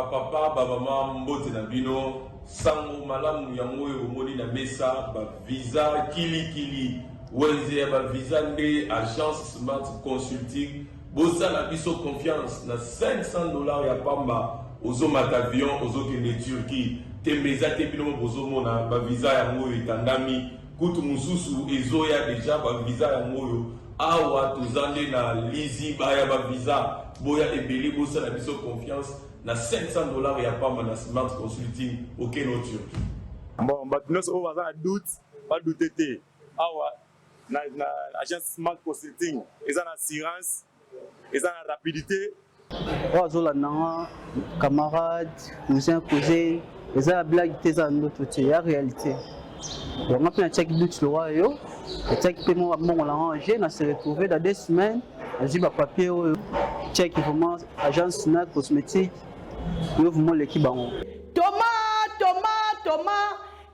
Papa, maman, mbote na bino, sango malamu ya moyo omoni na mesa, ba visa kili wenze ba visa nde agence Smart Consulting, bosa na biso confiance na $500 ya pamba, ozo matavion, ozo kende Turquie, tembeza te bino bozo mona ba visa ya moyo itandami, kutu mususu ezoya deja ba visa ya moyo, awa tozande na lizi baya ba visa, boya ebeli bosa na biso confiance, na $500 ya pamba na Smart Consulting au Keno Turquie. Bon, nous on va doute, pas douter. Awa na agence Smart Consulting, ils ont assurance, ils ont rapidité. Ozola nanga camarade, cousin, cousin, ils ont blague tes en d'autres côté, la réalité. On a plein de check doute le roi yo, le check paiement on l'a rangé, on s'est retrouvé dans 2 semaines, j'ai pas papier check vraiment agence Smart Cosmétique. Thomas,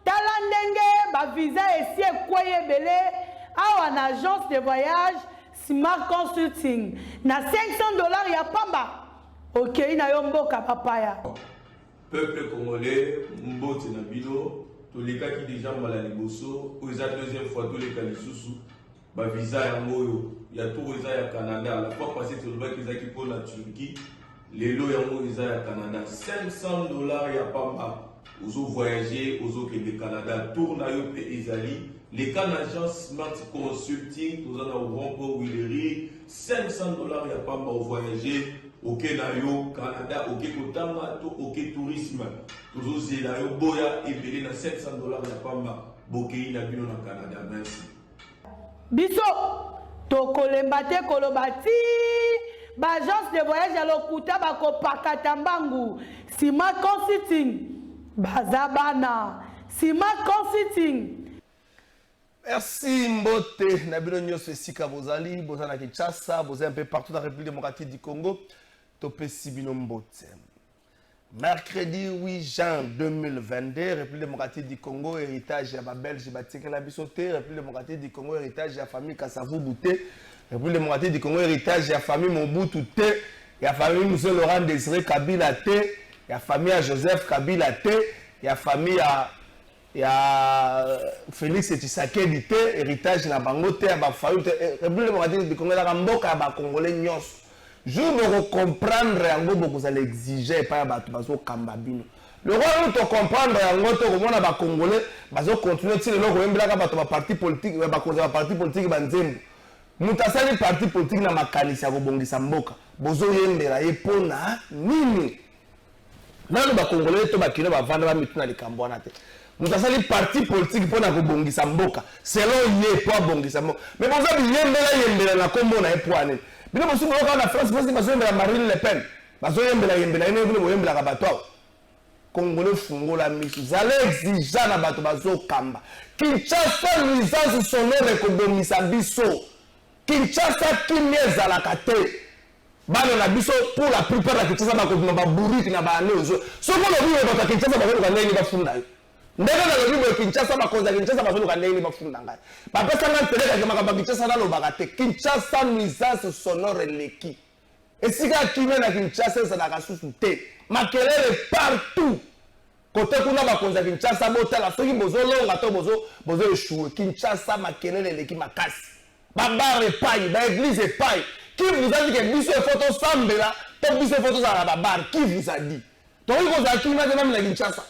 Talandenge, ba visa ici et quoi belé, à une agence de voyage Smart Consulting. Na $500 ya pamba. Ok, na yomboka papaya. Peuple congolais, mbote na bino, tous les cas qui déjà mal à l'ébosso, aux deuxième fois tous les cas les sous, ba visa ya moyo, ya tout visa ya Canada, la fois passée sur le bac ils qui pour la Turquie. Les lots yango ils à Canada $500 ya pamba ozo voyager ozo ke le Canada tourne yo pe ezali les cas d'agence Smart Consulting tous en au Grand Willery $500 ya pamba au voyager au Kenayo Canada au Kotama to au tourisme tous zela yo boya et belé na $500 ya pamba bokei na bino na Canada. Merci biso to kolembate kolobati agence de voyage à l'Okuta bakopaka tambangu Smart Consulting bazabana Smart Consulting. Merci Mbote Nabilo Nyos Sika Bozali Bozana Kinshasa Bozali un peu partout dans la République démocratique du Congo Topé Sibino Mbote. Mercredi 8 juin 2022 République démocratique du Congo héritage à Belge Batika la Bisoté République démocratique du Congo héritage à famille Kassavou Bouté République démocratique du Congo héritage à famille Mobutu T et à famille Monsieur Laurent Désiré Kabila T et à famille à Joseph Kabila T et à famille à Félix Tshisekedi T héritage na bango T à famille République démocratique du Congo la mboka ba congolais nyos je veux comprendre yango beaucoup ça l'exigeait pas bato bazo kambabino le roi nous te comprendre yango to komona ba congolais bazo continuer ti lelo koyembela ka bato ba parti politique ba konza ba parti politique ba nzembo mutasali parti politique na makanisa ko bongisa mboka bozo yendera epona nini nanu ba congolais to ba kilo ba vanda ba mituna likambo wana te mutasali parti politique pona ko bongisa mboka selon ye po bongisa mboka mais bozo yembela na kombo na epwane bino bosungo ka na France parce que bazo yembela Marine Le Pen bazo yembela ene bino yembela ka bato congolais fungola misu zale exigeant na bato bazo kamba Kinshasa licence sonore ko bongisa biso Kinshasa kimia ezalaka te bana na biso pour la plupart la Kinshasa bakobima baburiki na banezo soko lobi bato Kinshasa bakoluka ndenge bafunda yo ndenge na lobi Kinshasa bakonza Kinshasa bakoluka ndenge bafunda ngai bapesa nga teleka ke makamba Kinshasa nalobaka te Kinshasa nuisance sonore leki esika kimia na Kinshasa ezalaka susu te makelele partout côté kuna bakonza Kinshasa botala soki bozolonga to bozo échouer Kinshasa makelele leki makasi babar epai, ba église epai. Qui vous a dit que biso e photo sambela, to biso e photo za la bar, qui vous a dit? Donc il vous a dit même la Kinshasa.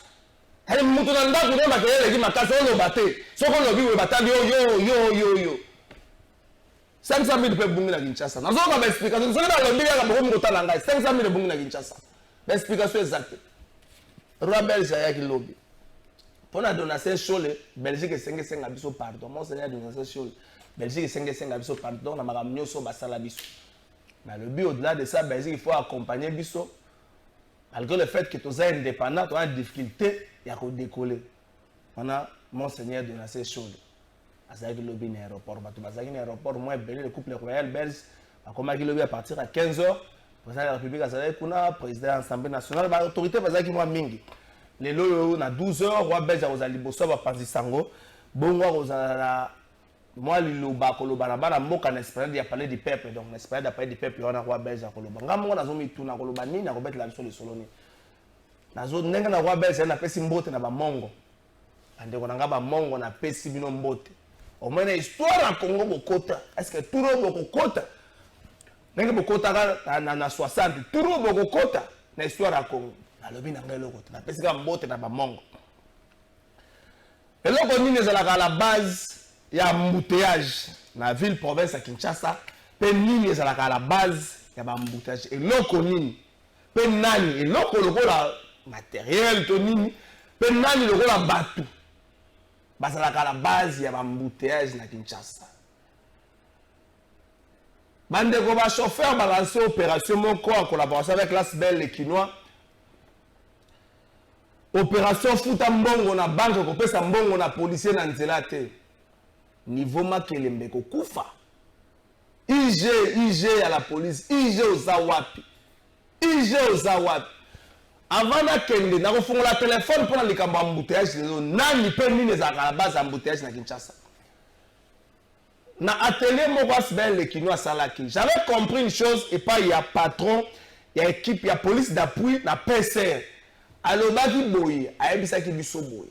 Elle mutu na ndaku ne makelele ki makasi ono bate. Soko lobi we batali yo. 500,000 pe bungi na Kinshasa. Nazo ka ba explication, so na lobi ya ba ko tala ngai 500,000 bungi na Kinshasa. Ba explication exacte. Roi Belge ya ki lobi. Pour la donation chole, Belgique et 5 biso pardon. Mon seigneur donation chole. Belgique et 5 biso pardon na makamnyo so basala biso. Mais le but au-delà de ça, Belgique il faut accompagner biso. Malgré le fait que tu es indépendant, tu as des difficultés, il y a décoller. On a Monseigneur de la Seychelles. Azaki lobby na aéroport, batu bazaki na aéroport, moi belé le couple royal belge, akoma ki lobby à partir à 15h. Président de la République azaki kuna, président de l'Assemblée nationale, ba autorité bazaki moi mingi. Les loyo na 12h, roi belge azali bosso ba panzi sango. Bongo azala moi liloba koloba na bana mboka na espérance ya parler du peuple, donc l'espérance d'après du peuple on a roi belge koloba. Ngamo na zomi tuna koloba nini na kobet la biso le soloni. nazo ndenge na roi belge na pesi mbote na ba mongo andeko nanga ba mongo na pesi bino mbote au moins histoire na Congo bokota est-ce que tout le bokota ndenge bokota na 60 tout le bokota na histoire ya Congo na lobi na ngai lokota na pesi ka mbote na ba mongo eloko nini ezalaka la base ya embouteillage na ville province ya Kinshasa pe nini ezalaka la base ya ba embouteillage eloko nini pe nani eloko lokola matériel to nini pe nani lokola batu bazalaka la base ya ba embouteillage na Kinshasa bandeko ba chauffeur ba lancé opération moko en collaboration avec l'ASBEL les Kinois opération futa mbongo na banque kopesa mbongo na policier na nzela te niveau makelembe ko kufa IG à la police IG ozawapi avant na kende na kofungola téléphone pour na likambo embouteillage lelo nani pe nini ezaka la base embouteillage na Kinshasa na atelier moko ASBEL les Kinois salaki j'avais compris une chose et pas il y a patron il y a équipe il y a police d'appui na PCR alobaki boye ayebisaki biso boye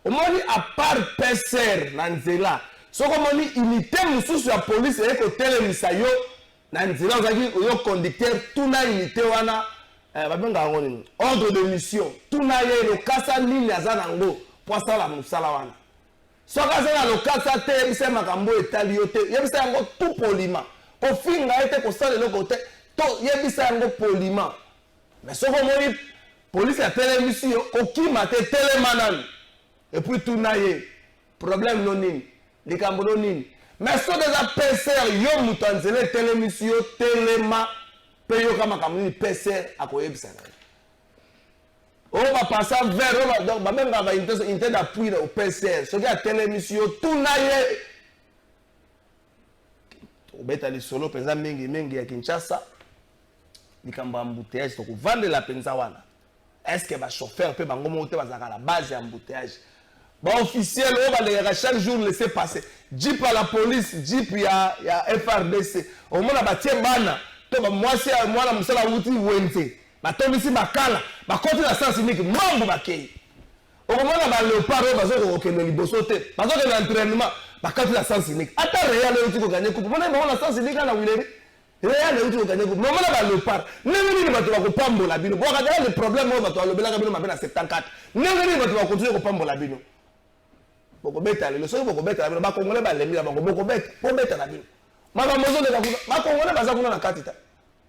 omoni à part PCR na nzela soko moni unité mususu ya police eko telemisa yo na nzela ozaki yo conducteur tuna unité wana babenga ngoni ordre de mission tuna ye lokasa nini aza nango po asala musala wana soka aza na lokasa te yebisa makambo etali yo te yebisa yango tout poliment kofinga ete kosala eloko te to yebisa yango poliment mais soko moni police a télévision okima te télémanan et puis tout naie problème non nini likambo non nini mais so déjà PCR yo mutanzele télévision téléma pe yo kama kamuni PCR akoyebisa na o va passer vers donc ba menga ba inte d'appui au PCR so que télévision tout naie obeta li solo penza mingi ya Kinshasa likambo embouteillage to ko vendre la penza wana. Est-ce que les chauffeurs peuvent monter à la base de l'embouteillage? Bon, officiel, on va chaque jour laisser passer. Jeep à la police, Jeep il y a FRDC. Au moins, moi, c'est moi, la musala outil Wente. Tombe ici, Bakala. Contre la sens unique, mambo bakei. Au moment où le léopard, on va le libosoter. Parce que l'entraînement, contre la sens unique. Attends, réel, on va gagner. Pour moi, la sens unique, on a Willeri. Réal est où gagner. Mais on a le par. N'importe quoi, tu vas comprendre la bino. Bon, regarde le problème, on va te le belaga bino, ma belle à 74. N'importe quoi, tu vas continuer à comprendre la bino. Boko beta, le seul boko beta, la bino, ba congolais ba lembi, ba boko beta, po beta la bino. Ma ba mozo de la bino, ba congolais ba za kuna na katita.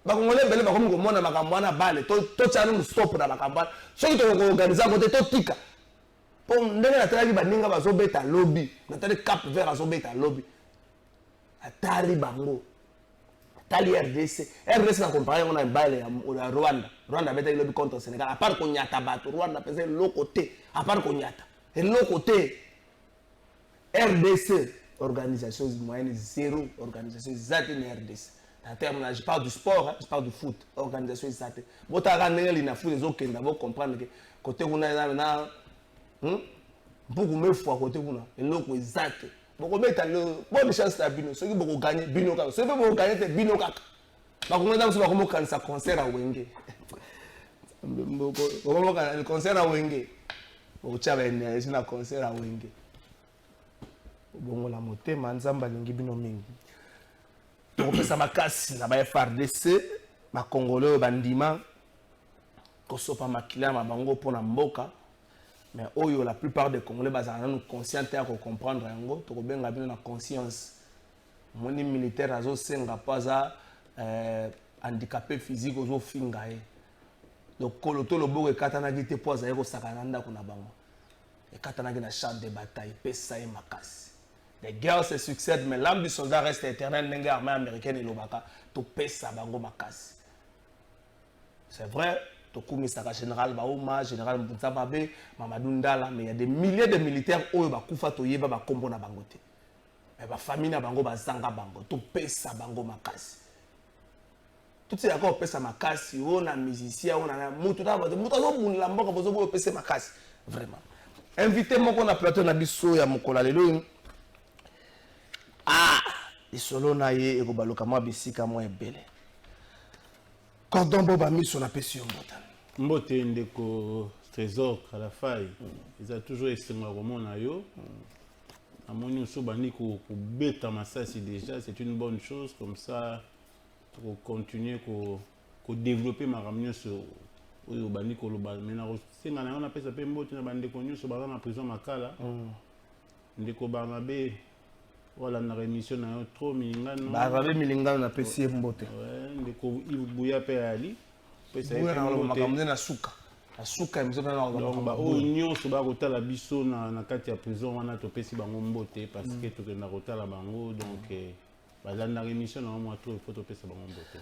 Ba congolais bele ba komi ko mona makambo na bale, to tshana stop na makambo. Soki to ko organiser côté to tika. Po ndenge na tala ba ninga ba zo beta lobby, na tala cap vert zo beta lobby. Atari bango. Tali RDC na comparé on a baile à Rwanda beta il lobby contre Sénégal à part qu'on y a tabato Rwanda pesait l'autre côté à part qu'on y a et l'autre côté RDC organisation moyenne zéro organisation exacte de RDC en termes là je parle du sport hein, je parle du foot organisation exacte botaka ndenge na foot les autres d'abord comprendre que côté kuna na beaucoup me fois côté kuna et l'autre exact. Boko beta le bonne chance à bino ceux qui boko gagner bino kaka ceux qui boko gagner te bino kaka bakongona dans bako mo kanisa concert à Wenge boko mo kanisa concert à Wenge o tshaba ene sina concert à Wenge bongo la motema nzamba lingi bino mingi to pesa makasi na ba FRDC ba congolais bandima ko sopa makila ma bango pona mboka. Mais oyo la plupart des Congolais bazana nous conscients à comprendre yango to benga bino na conscience moni militaire azo senga paza handicapé physique ozo finga e donc koloto lobo ekatana gite poza yeko sakananda kuna bango ekatana na champ de bataille pesa e makasi les guerres se succèdent mais l'âme du soldat reste éternelle n'enga armée américaine et lobaka to pesa bango makasi c'est vrai. Tokumisaka général Baouma, général Mbunzababe, Mamadou Ndala, mais il y a des milliers de militaires qui bakufa toyeba ba kombo na bango te. Mais ba famille na bango ba zanga bango, to pesa bango makasi. Tout c'est d'accord pesa makasi, on a musicien, on a mutu da ba mutu zo bunla mboka bozo bo pesa makasi. Vraiment. Invité moko na plateau na biso ya mokola lelo. Ah, isolo na ye ekobaloka mwa bisika mwa ebele. Cordon Boba mis sur la pression. Mbote ndeko trésor à la faille. Ils ont toujours estimé au monde ayo. À mon niveau, bandi ko beta masasi déjà, c'est une bonne chose comme ça pour continuer ko développer ma ramio sur oyo bandi ko loba. Maintenant, c'est on appelle ça pe mbote na bandi ko nyo so ba na prison makala. Ndeko Barnabé voilà na rémission na trop milingano. Barnabé milingano na PC mbote. Ouais, ndeko Ibuya pe ali. Buya na lo makamne na suka. Asuka mzoka na donc ba union so ba kotala biso na kati ya prison wana to pesi bango mbote parce que to na kotala bango donc bazali na remission na mwa trop faut to pesa bango mbote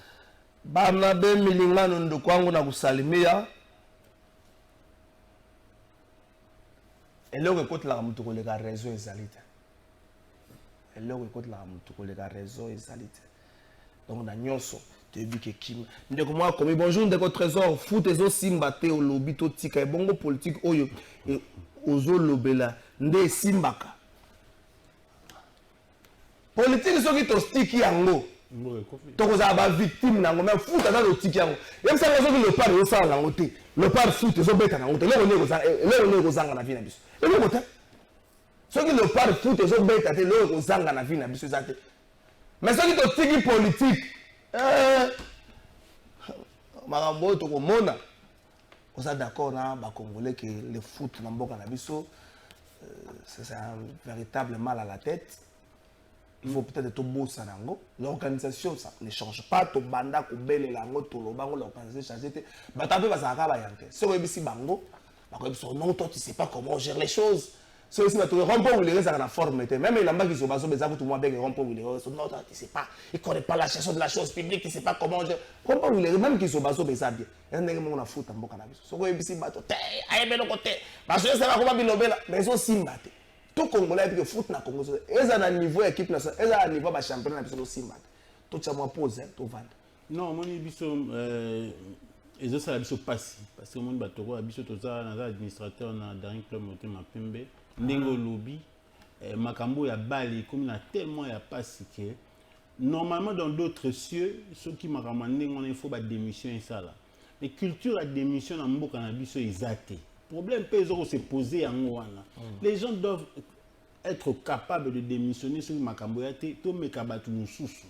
Barnabé milingano ndoko wangu na kusalimia eloko ekotela mutu koleka réseau ezalite eloko ekotela mutu koleka réseau ezalite donc na nyonso ndeko mwa komi bonjour ndeko trésor foot ezo simba te olobi to tika e bongo politique oyo ozo lobela nde simbaka politique soki to stiki yango to koza ba victime nango mais foot aza to tiki yango yem sa soki le part yo sala nango te le part foot ezo beta nango te lelo ne kozanga na vie na biso eloko te soki le part foot ezo beta te lelo kozanga na vie na biso za te mais soki to tiki politique makambo to komona oza d'accord na ba congolais que le foot na mboka na biso c'est un véritable mal à la tête. Il faut peut-être tout bossa nango. L'organisation ça ne change pas to banda ko bele lango to lo bango l'organisation change te ba tape ba saka ba yanke so ebisi bango ba ko biso non toi tu sais pas comment gérer les choses. So ici ba to rompo ou les ça na forme te même il lamba qui so baso beza ko tout moi avec rompo ou les so non toi tu sais pas il connaît pas la gestion de la chose publique tu sais pas comment gérer rompo ou les même qui so baso beza bien et ndenge mo na foot mboka na biso so ko ebisi ba to te ayebe no côté ba so ça va ko ba bilobela mais so simba te tout congolais que foot na Congo eza na niveau équipe nationale eza na niveau ba championnat na biso simba to tsa pose to vanda non moni biso ezo sala biso pasi parce que moni batoko biso toza na administrateur na dernier club motema pembe ndenge lobby makambo ya bali comme na tellement ya pasi que normalement dans d'autres cieux ceux qui makambo ndenge on il faut ba démission et ça là mais culture à démission na mboka na biso ezate problème peut se poser en wana les gens doivent être capables de démissionner sur makambo ya te to mekabatu mususu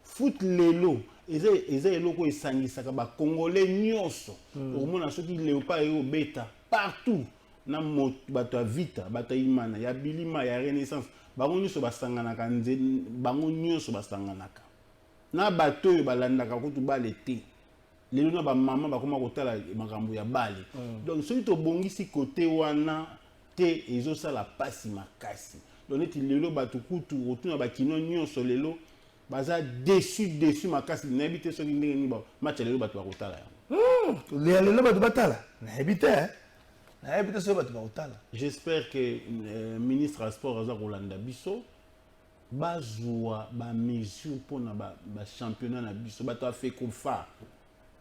foot lelo eza eloko esangisaka ba congolais nyonso omona soki léopard et beta partout na bato ya vita bato ya imana ya bilima ya renaissance bango nyonso basanganaka nze bango nyonso basanganaka na bato oyo balandaka kutu bale te lelo na bamama bakoma kotala makambo ya bale donc soki tobongisi kote wana te ezosala pasi makasi donc neti lelo bato kutu otuna bakino nyonso lelo baza déçu makasi nayebi te soki ndenge nini match lelo bato bakotala yango lelo bato batala nayebi te j'espère que ministre à sport aza kolanda biso bazwa ba mesure pona ba championnat na biso bato afe kofa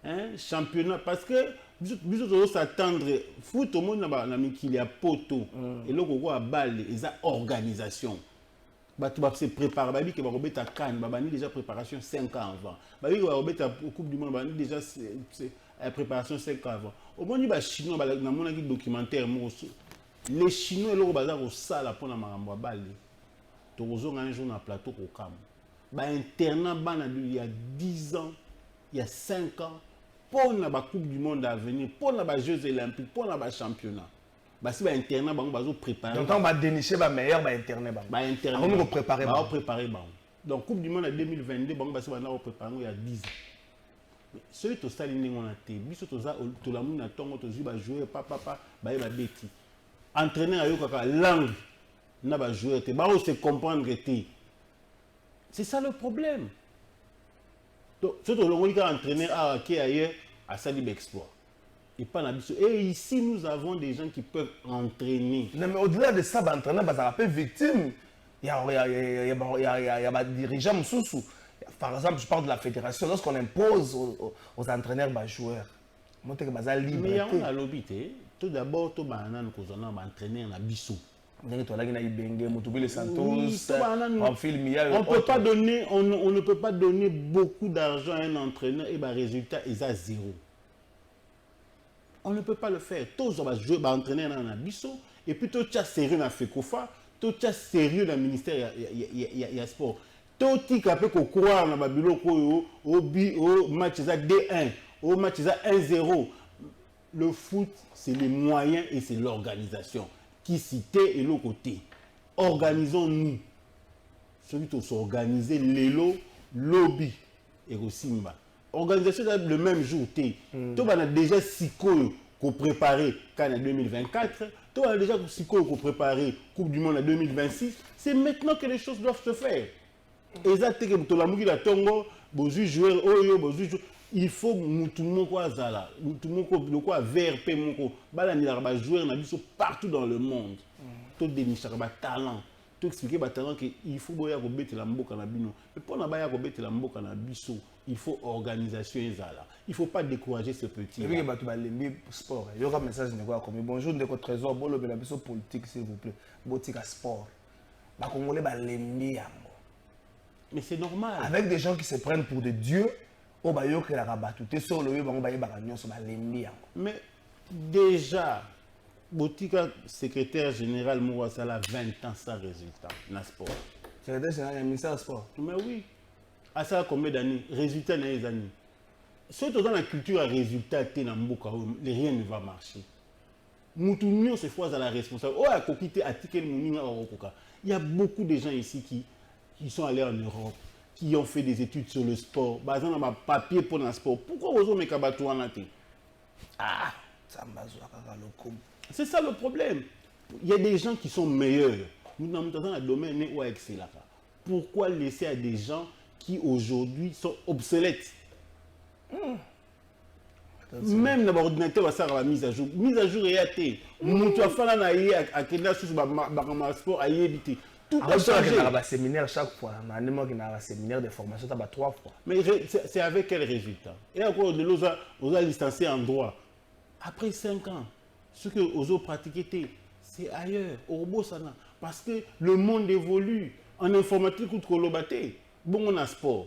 hein championnat parce que biso doit s'attendre foot au monde na mikili ya poto eloko ko abale eza organisation bato ba se prépare ba bi ke ba robeta CAN ba bani déjà préparation 5 ans avant ba bi ba robeta coupe du monde ba déjà c'est préparation 5 ans avant au moins ba chinois ba na mona ki documentaire mo les chinois eloko baza ko sala pona makambo abale to kozonga un jour na plateau ko kam ba internat bana il y a 10 ans il y a 5 ans pour la coupe du monde à venir pour les jeux olympiques pour les championnats bah si ba internat bango bazo préparer donc on va dénicher ba meilleur ba internat internat on va préparer donc coupe du monde en 2022 bango ba si ba na préparer il y a 10 ans ceux to sali ndingo na te biso toza to la muna tongo to ba jouer papa ba beti entraîneur ayo kaka langue na ba jouer te ba se comprendre te c'est ça le problème. Donc, surtout le cas entraîneur à qui ailleurs à Salib Exploit. Et ici, nous avons des gens qui peuvent entraîner. Non, mais au-delà de ça, l'entraîneur va être victime. Il y a des dirigeants sous. Par exemple, je parle de la fédération. Lorsqu'on impose aux entraîneurs, aux joueurs, mais il y a un lobby. Tout d'abord, tout entraîneur na biso. On ne peut pas donner beaucoup d'argent à un entraîneur et le résultat est à zéro. On ne peut pas le faire. Tous on va jouer, va entraîner dans un bisso, et puis tout ça sérieux dans FECOFA, tout ça sérieux dans le ministère il y a sport. Tout qui peut croire dans le bureau au match D1, au match 1-0. Le foot, c'est les moyens et c'est l'organisation. Qui citait et l'autre côté. Organisons-nous. Celui qui s'organiser, l'élo, lobby et au Simba. Organisation le même jour. Tout on a déjà psycho qu'on préparé en 2024. Tout on a déjà psycho qu'on préparé Coupe du Monde en 2026. C'est maintenant que les choses doivent se faire. Exactement. Tout le monde qui a tongo, joueur, il faut que tout le monde soit là. Tout le monde soit VRP, joueur partout dans le monde. Tout dénicher un talent. Tout expliquer un talent qu'il faut que tu la mboka na bino. Mais pour que la mboka na biso, il faut organisation. Il ne faut pas décourager ce petit. Il faut que sport. Il y a un message comme bonjour, de votre trésor, bon le politique s'il vous plaît. Botika sport. Ba Congolais ba lembi. Mais c'est normal. Avec des gens qui se prennent pour des dieux, au bayo que la rabattu, tu sur le bango baye baganyo sur ba lembi. Mais déjà, Botika, secrétaire général Mouassala, 20 ans sans résultat dans le sport. Secrétaire général du ministère du sport. Mais oui. À ça, combien d'années? Résultat dans les années. Surtout dans la culture à résultat, rien ne va marcher. Moutounion, c'est fois à la responsable. Oh, à coquiter, à ticket il y a beaucoup de gens ici qui sont allés en Europe, qui ont fait des études sur le sport. Par exemple, on a papier pour le sport. Pourquoi vous avez kabatou en athée? Ah, ça m'a c'est ça le problème. Il y a des gens qui sont meilleurs. Nous sommes dans un domaine où excellent. Pourquoi laisser à des gens qui aujourd'hui sont obsolètes? Même l'ordinateur va faire la mise à jour. Mise à jour est hâtée. Nous avons fait à Kenya sur le sport à y éviter. Tout a changé. On a un séminaire chaque fois. On a un séminaire de formation 3 fois. Mais c'est avec quel résultat? Et encore, on a licencié en droit. Après 5 ans, ce que vous avez pratiqué, c'est ailleurs, au Bosana. Parce que le monde évolue. En informatique, ou de bon, on a sport.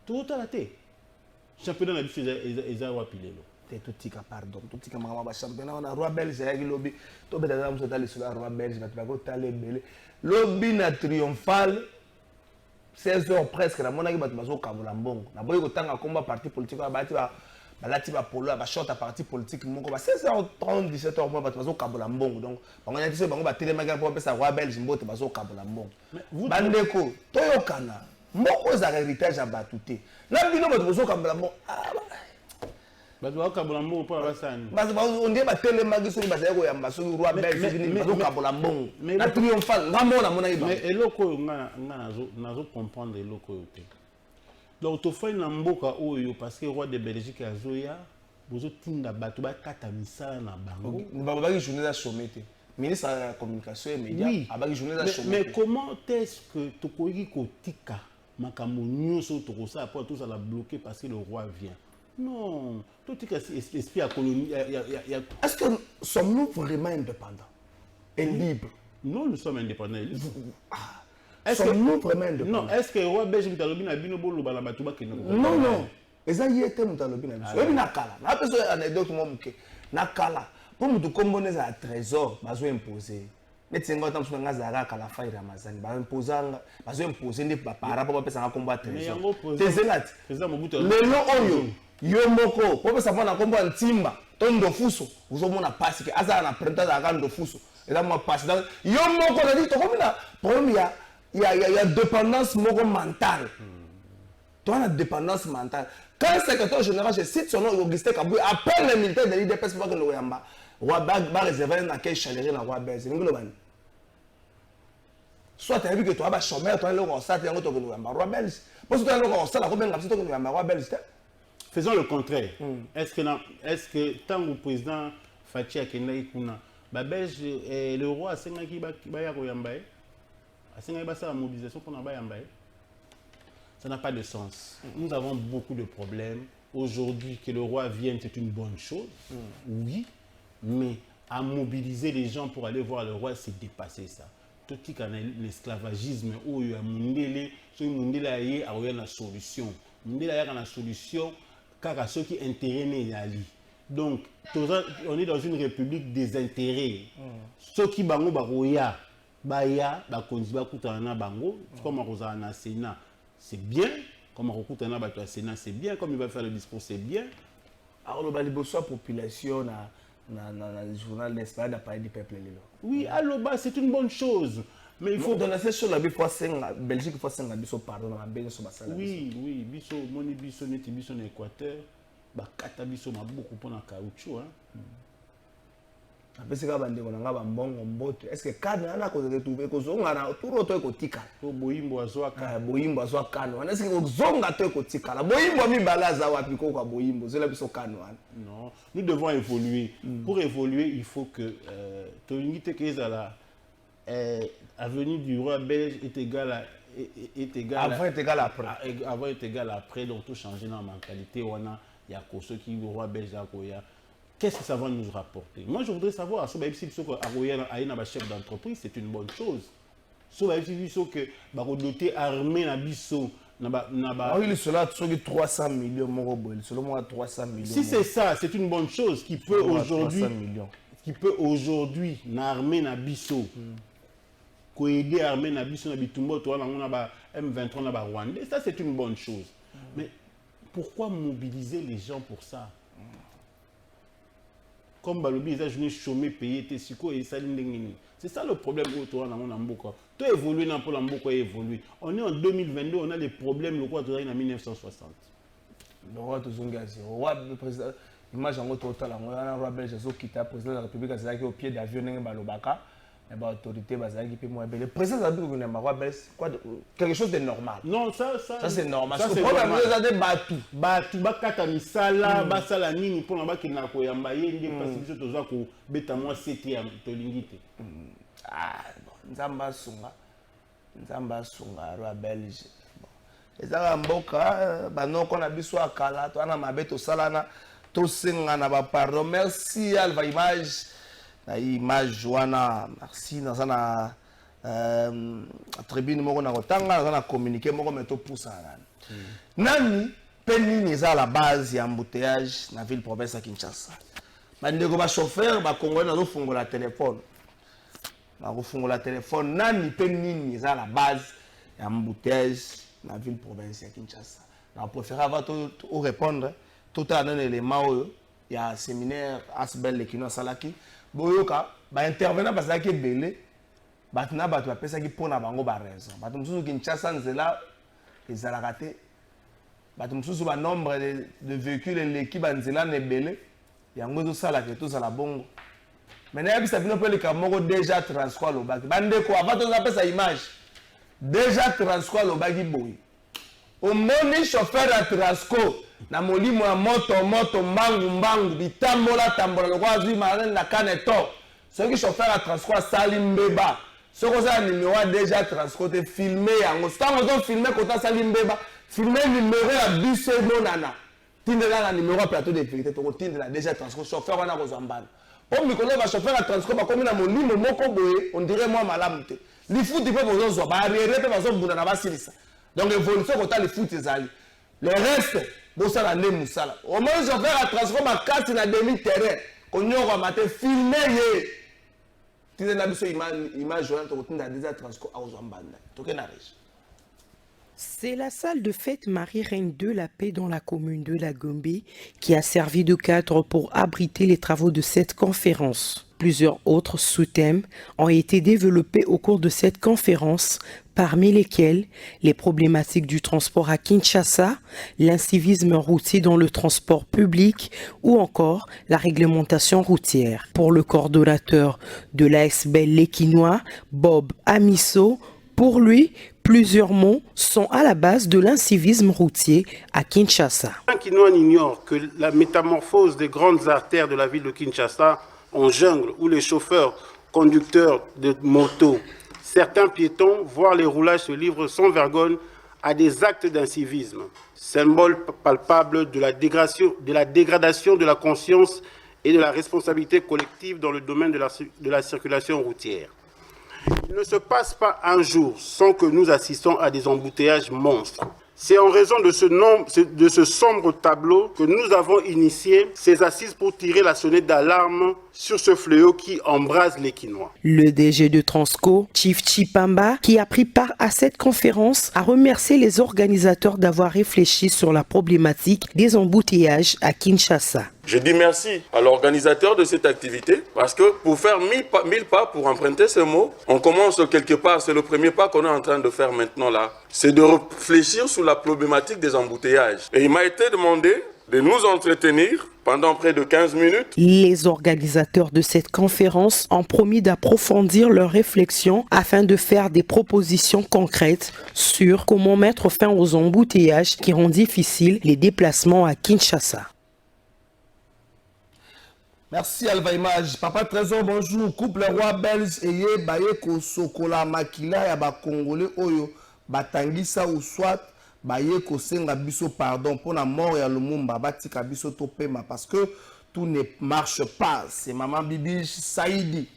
Tout à la tête. Championnat de la Tout tika pardon, tout tika mama championnat on a roi belge avec lobby. To beta za mso tali sur roi belge na tibako tali belé. Lobby na triomphal 16h presque na mona ki batu bazo kabola mbongo. Na boyi ko tanga komba parti politique ba bati ba balati ba polo ba short à parti politique moko ba 16h30 17h moi batu bazo kabola mbongo. Donc bango nyati se bango ba telemaka po pesa roi belge mbote bazo kabola mbongo. Bandeko toyokana mboko za héritage à batuté. Na bino batu bazo kabola mbongo. On dit que c'est roi belge, mais la triomphale, mais nous comprendre donc tu fais une mboka parce que roi de Belgique a Zoya, vous êtes tunda batu ba kata misala na bango. Nous avons journée de chômage. Ministre de la communication et médias a journée de chômage. Mais comment est-ce que tu peux kotika makambo nyonso to ko ça après tout ça la bloquer parce que le roi vient? Non, tout est esprit à colonie. Est-ce que sommes-nous vraiment indépendants et libres? Non, nous sommes indépendants et libres. Sommes-nous vraiment indépendants? Non, est-ce que le roi belge Mutalobi n'a bino bolo balabatuba que non? Non, non. Et ça y était Mutalobi n'a biso. Et nakala. Na peso anecdote mo muke. Nakala. Pour mutu komboneza à trésor, bazo imposer. Netsengo tamsu ngazara kala faira mazani. Ba imposanga, bazo imposer ndi ba para po pesa ngakomba trésor. Tezelati. Président Mobutu. Lelo oyo. Yo moko, pour ça mona kombo ntimba, tondo fuso, uzomona pasi ke aza na prenta za kando fuso. Et là moi passe dans yo moko na dit to comme là, problème il y a dépendance moko mentale. Toi la dépendance mentale. Quand le secrétaire général je cite son nom Augustin Kaboué appelle les militaires de l'IDPS pour que le Yamba roi ba réserver na quel chaleur na roi belge. Ngolo ban. Soit tu as vu que toi ba chômeur toi le constat yango to que le Yamba roi belge. Parce que toi le constat la combien ngapsi to que le Yamba roi belge. Faisons le contraire. Est-ce que tant que le président Fachi Akendai Kuna, le roi a sengi baya koyambaye, a sengi basa la mobilisation pour bayambaye, ça n'a pas de sens. Nous avons beaucoup de problèmes. Aujourd'hui, que le roi vienne, c'est une bonne chose, oui, mais à mobiliser les gens pour aller voir le roi, c'est dépasser ça. Tout ce qui est l'esclavagisme, où il y a Mundele, il y a une solution. Mundele a une solution. Car à ceux qui intéressent les alliés. Donc, on est dans une république des intérêts. Ceux qui bango baroya, baya, bakonzi bakutana bango, comme on a un Sénat, c'est bien. Comme on a un Sénat, c'est bien. Comme il va faire le discours, c'est bien. Alors, le la population dans le journal d'Espagne n'a pas du peuple. Oui, Aloba, c'est une bonne chose. Mais il faut dans ces choses-là, il faut la Belgique, il faut que pardon dans la Belgique. Oui, biso, moni biso neti biso na Équateur, bakata biso mabuku pour na caoutchouc hein. Apesi ka bandeko na nga bambongo mbote. Est-ce que kane ana ko retrouver ko zonga na turo to ko tika. To boyimbo azwa ka boyimbo azwa kane. Est-ce que ko zonga to ko tika. La boyimbo mi balaza wapi ko ka boyimbo. Zela biso kane wana. Non, nous devons évoluer. Pour évoluer, il faut que Tolingite Kezala avenue du roi belge est égal à avant est égal après. Avant est égal après, donc tout changer dans la mentalité. On a il y a ceux qui le roi belge à Koya. Qu'est-ce que ça va nous rapporter? Moi, je voudrais savoir, si le chef d'entreprise, c'est une bonne chose. Si que doter armée na biso oui, cela 300 millions selon moi 300 millions. Si c'est ça, c'est une bonne chose qui peut aujourd'hui n'armer na biso. Ko aider armée na biso na bitumbo to na ba M23 na ba Rwanda. Ça c'est une bonne chose. Mais pourquoi mobiliser les gens pour ça? Comme Balobi, ils ont joué chômé, payé, Tessiko et ça. C'est ça le problème autour de Namboka. Tout évolue dans le Namboka évolue. On est en 2022, on a les problèmes le quoi en 1960. Le roi Tozongazi, le roi président, image en total, le roi belge qui est président de la République, c'est au pied d'avion Balobaka. L'autorité le président de la République, quelque chose de normal. Non, ça c'est normal. Ça c'est normal. Batu bakata misala basala nini pour na bakina ko yamba yenge parce que toza ko beta moi c'était Tolingite. Nzamba sunga roi belge. Ezaka mboka banoko na biso akala to ana mabeto salana to senga na ba pardon. Merci Alva Image. Na image wana merci na na tribune moko na kotanga na communiquer moko meto poussa nani penini za la base ya embouteillage na ville province ya Kinshasa bandeko ba chauffeur ba congolais na fungola téléphone nani penini za la base ya embouteillage na ville province ya Kinshasa na préférer avant tout répondre tout un élément il y a séminaire Asbel Lekino Salaki boyoka ba intervenant bazaki belé batna batu apesa ki pona bango ba raison batu mususu Kinshasa nzela ezalaka te batu mususu ba nombre de véhicules l'équipe nzela ne belé yango zo sala ke to sala bongo maintenant yabisa bino pe le kamoko déjà transquois lobaki bandeko avant to apesa image déjà transquois lobaki boyi au moni chauffeur à Trasco na molimo ya moto mbangu bitambola lokwa azwi marine na kaneto soki chauffeur à Trasco sali mbeba soko za numéro déjà Trasco te filmer yango stango zo filmer kota sali mbeba filmer numéro ya biso monana tindela na numéro ya plateau de vérité to tindela déjà Trasco chauffeur wana ko zambana o mikolo ba chauffeur à Trasco ba komi na molimo moko boye on dirait moi malamu te lifuti pe bozo zo ba arrière pe bazo bunda na basilisa. Donc l'évolution quand les foot ezali. Le reste, bon ça la neme musala. Au moins je vais à transformer ma carte na demi terrain. Qu'on y aura maté filmer yé. Tu n'as pas image jointe au retour déjà transco à Ozambanda. Toke na riche. C'est la salle de fête Marie-Reine de la Paix dans la commune de La Gombe qui a servi de cadre pour abriter les travaux de cette conférence. Plusieurs autres sous-thèmes ont été développés au cours de cette conférence, parmi lesquels les problématiques du transport à Kinshasa, l'incivisme routier dans le transport public ou encore la réglementation routière. Pour le coordonnateur de l'ASBL Lekinois, Bob Amiso, pour lui, plusieurs mots sont à la base de l'incivisme routier à Kinshasa. Un Kinois ignore que la métamorphose des grandes artères de la ville de Kinshasa en jungle où les chauffeurs, conducteurs de motos, certains piétons, voire les roulages se livrent sans vergogne à des actes d'incivisme, symbole palpable de la dégradation de la conscience et de la responsabilité collective dans le domaine de la circulation routière. Il ne se passe pas un jour sans que nous assistons à des embouteillages monstres. C'est en raison de ce sombre tableau que nous avons initié ces assises pour tirer la sonnette d'alarme sur ce fléau qui embrase les Quinois. Le DG de Transco, Chief Chipamba, qui a pris part à cette conférence, a remercié les organisateurs d'avoir réfléchi sur la problématique des embouteillages à Kinshasa. Je dis merci à l'organisateur de cette activité parce que pour faire 1000 pas, pour emprunter ce mot, on commence quelque part, c'est le premier pas qu'on est en train de faire maintenant là. C'est de réfléchir sur la problématique des embouteillages. Et il m'a été demandé de nous entretenir pendant près de 15 minutes. Les organisateurs de cette conférence ont promis d'approfondir leurs réflexions afin de faire des propositions concrètes sur comment mettre fin aux embouteillages qui rendent difficiles les déplacements à Kinshasa. Merci Alva Image. Papa Trésor, bonjour. Couple roi belge et baye ko sokola makila ya ba congolais oyo batangisa ou soit baye ko senga biso pardon pour la mort ya Lumumba batika biso topema parce que tout ne marche pas. C'est maman Bibi Saïdi.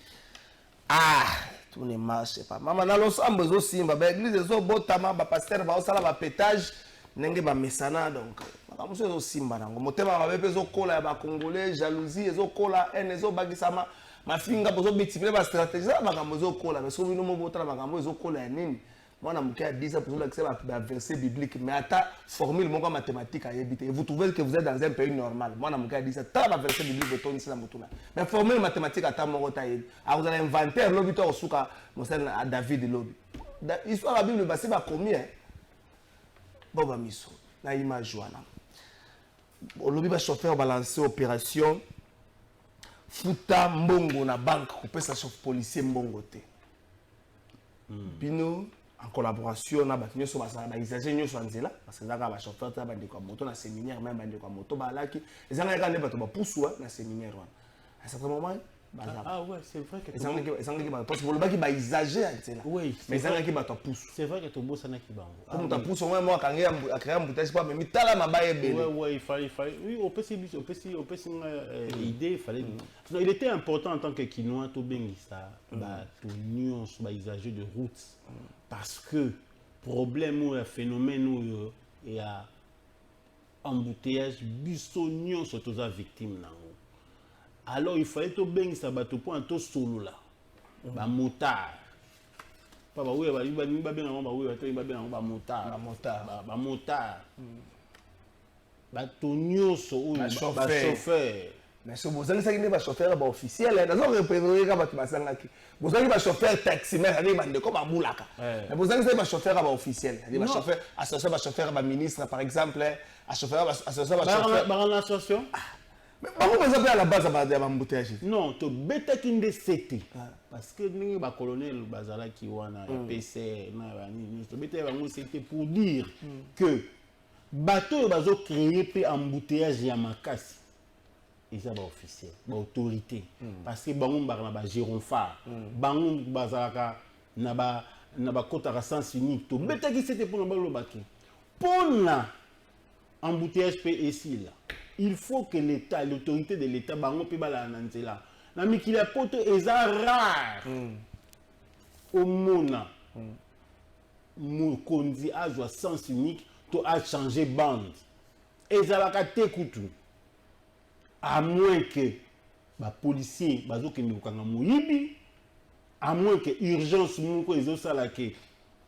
Ah, tout ne marche pas. Maman na losambo zo simba ba église zo botama ba pasteur ba osala ba pétage nenge ba mesana donc bakamuso ezo simba nango motema mabe mpe ezokola ya bacongolais jalousie ezokola ene ezobakisama mafinga bozo multiplier ba stratégie za makambo ezokola mais soki bino mobotala makambo ezokola ya nini mwana moke ya 10 pour lakisa ba verset biblique mais ata formule moko mathématique ayebi te et vous trouvez que vous êtes dans un pays normal mwana moke ya 10 tala ba verset biblique botonisi na motuna mais formule mathématique ata moko ta yebi a vous allez inventer lobi to osuka mosel à David lobi histoire la Bible basi ba combien Boba miso na image wana olobi ba chauffeur balancer opération futa mbongo na banque kopesa chauffeur policier mbongo te bino en collaboration na bato nyonso basala ba exagérer nyonso nzela parce que zaka ba chauffeur ta bande ko moto na séminaire même bande ko moto balaki ezanga ka ne bato ba puswa na séminaire wana à certain moment ah ouais, c'est vrai que parce que le qui va exagérer oui, mais ça qui va te pousser. C'est vrai que ton boss na ki bango. Comme ta pousse moi quand a créé un bouteille pas mais tala mabaye belé. Ouais, il fallait oui, on peut idée, il fallait. Il était important en tant que Quinois to bengisa ba to nuance ba exagérer de route parce que problème ou phénomène ou et a embouteillage biso nuance to za victime nango. Alors il fallait tout bien ça bateau pour un tout solo là ba motard papa oui ba bien ba oui ba bien ba motard bateau nyonso ou ba chauffeur mais ce bozali ça qui n'est pas chauffeur ba officiel là ça représenter ka bato basanga ki bozali ba chauffeur taxi mais ali bande ko ba mulaka mais bozali ça ba chauffeur ba officiel ali ba chauffeur associé ba chauffeur ba ministre par exemple à chauffeur associé ba chauffeur ba association. Mais pourquoi vous avez à la base à l'embouteillage? Non, tu bêta qui ne c'était parce que nous ba colonel bazala qui wana PC na tu bêta c'était pour dire que bateau bazo créer pe embouteillage ya makasi et ça ba officiel ba autorité parce que bango na ba gironphare bango bazalaka na ba kota sens unique tu bêta qui c'était pour na ba lobaki pour na embouteillage pe ici là. Il faut que l'État, l'autorité de l'État, bango pe bala nanzela. Na mikila poto eza rare. Au mona. Mokonzi a joie sens unique to a changer bande. Eza la kate kutu. À moins que ba policier bazo ke ndukanga muyibi, à moins que urgence moko ezo sala ke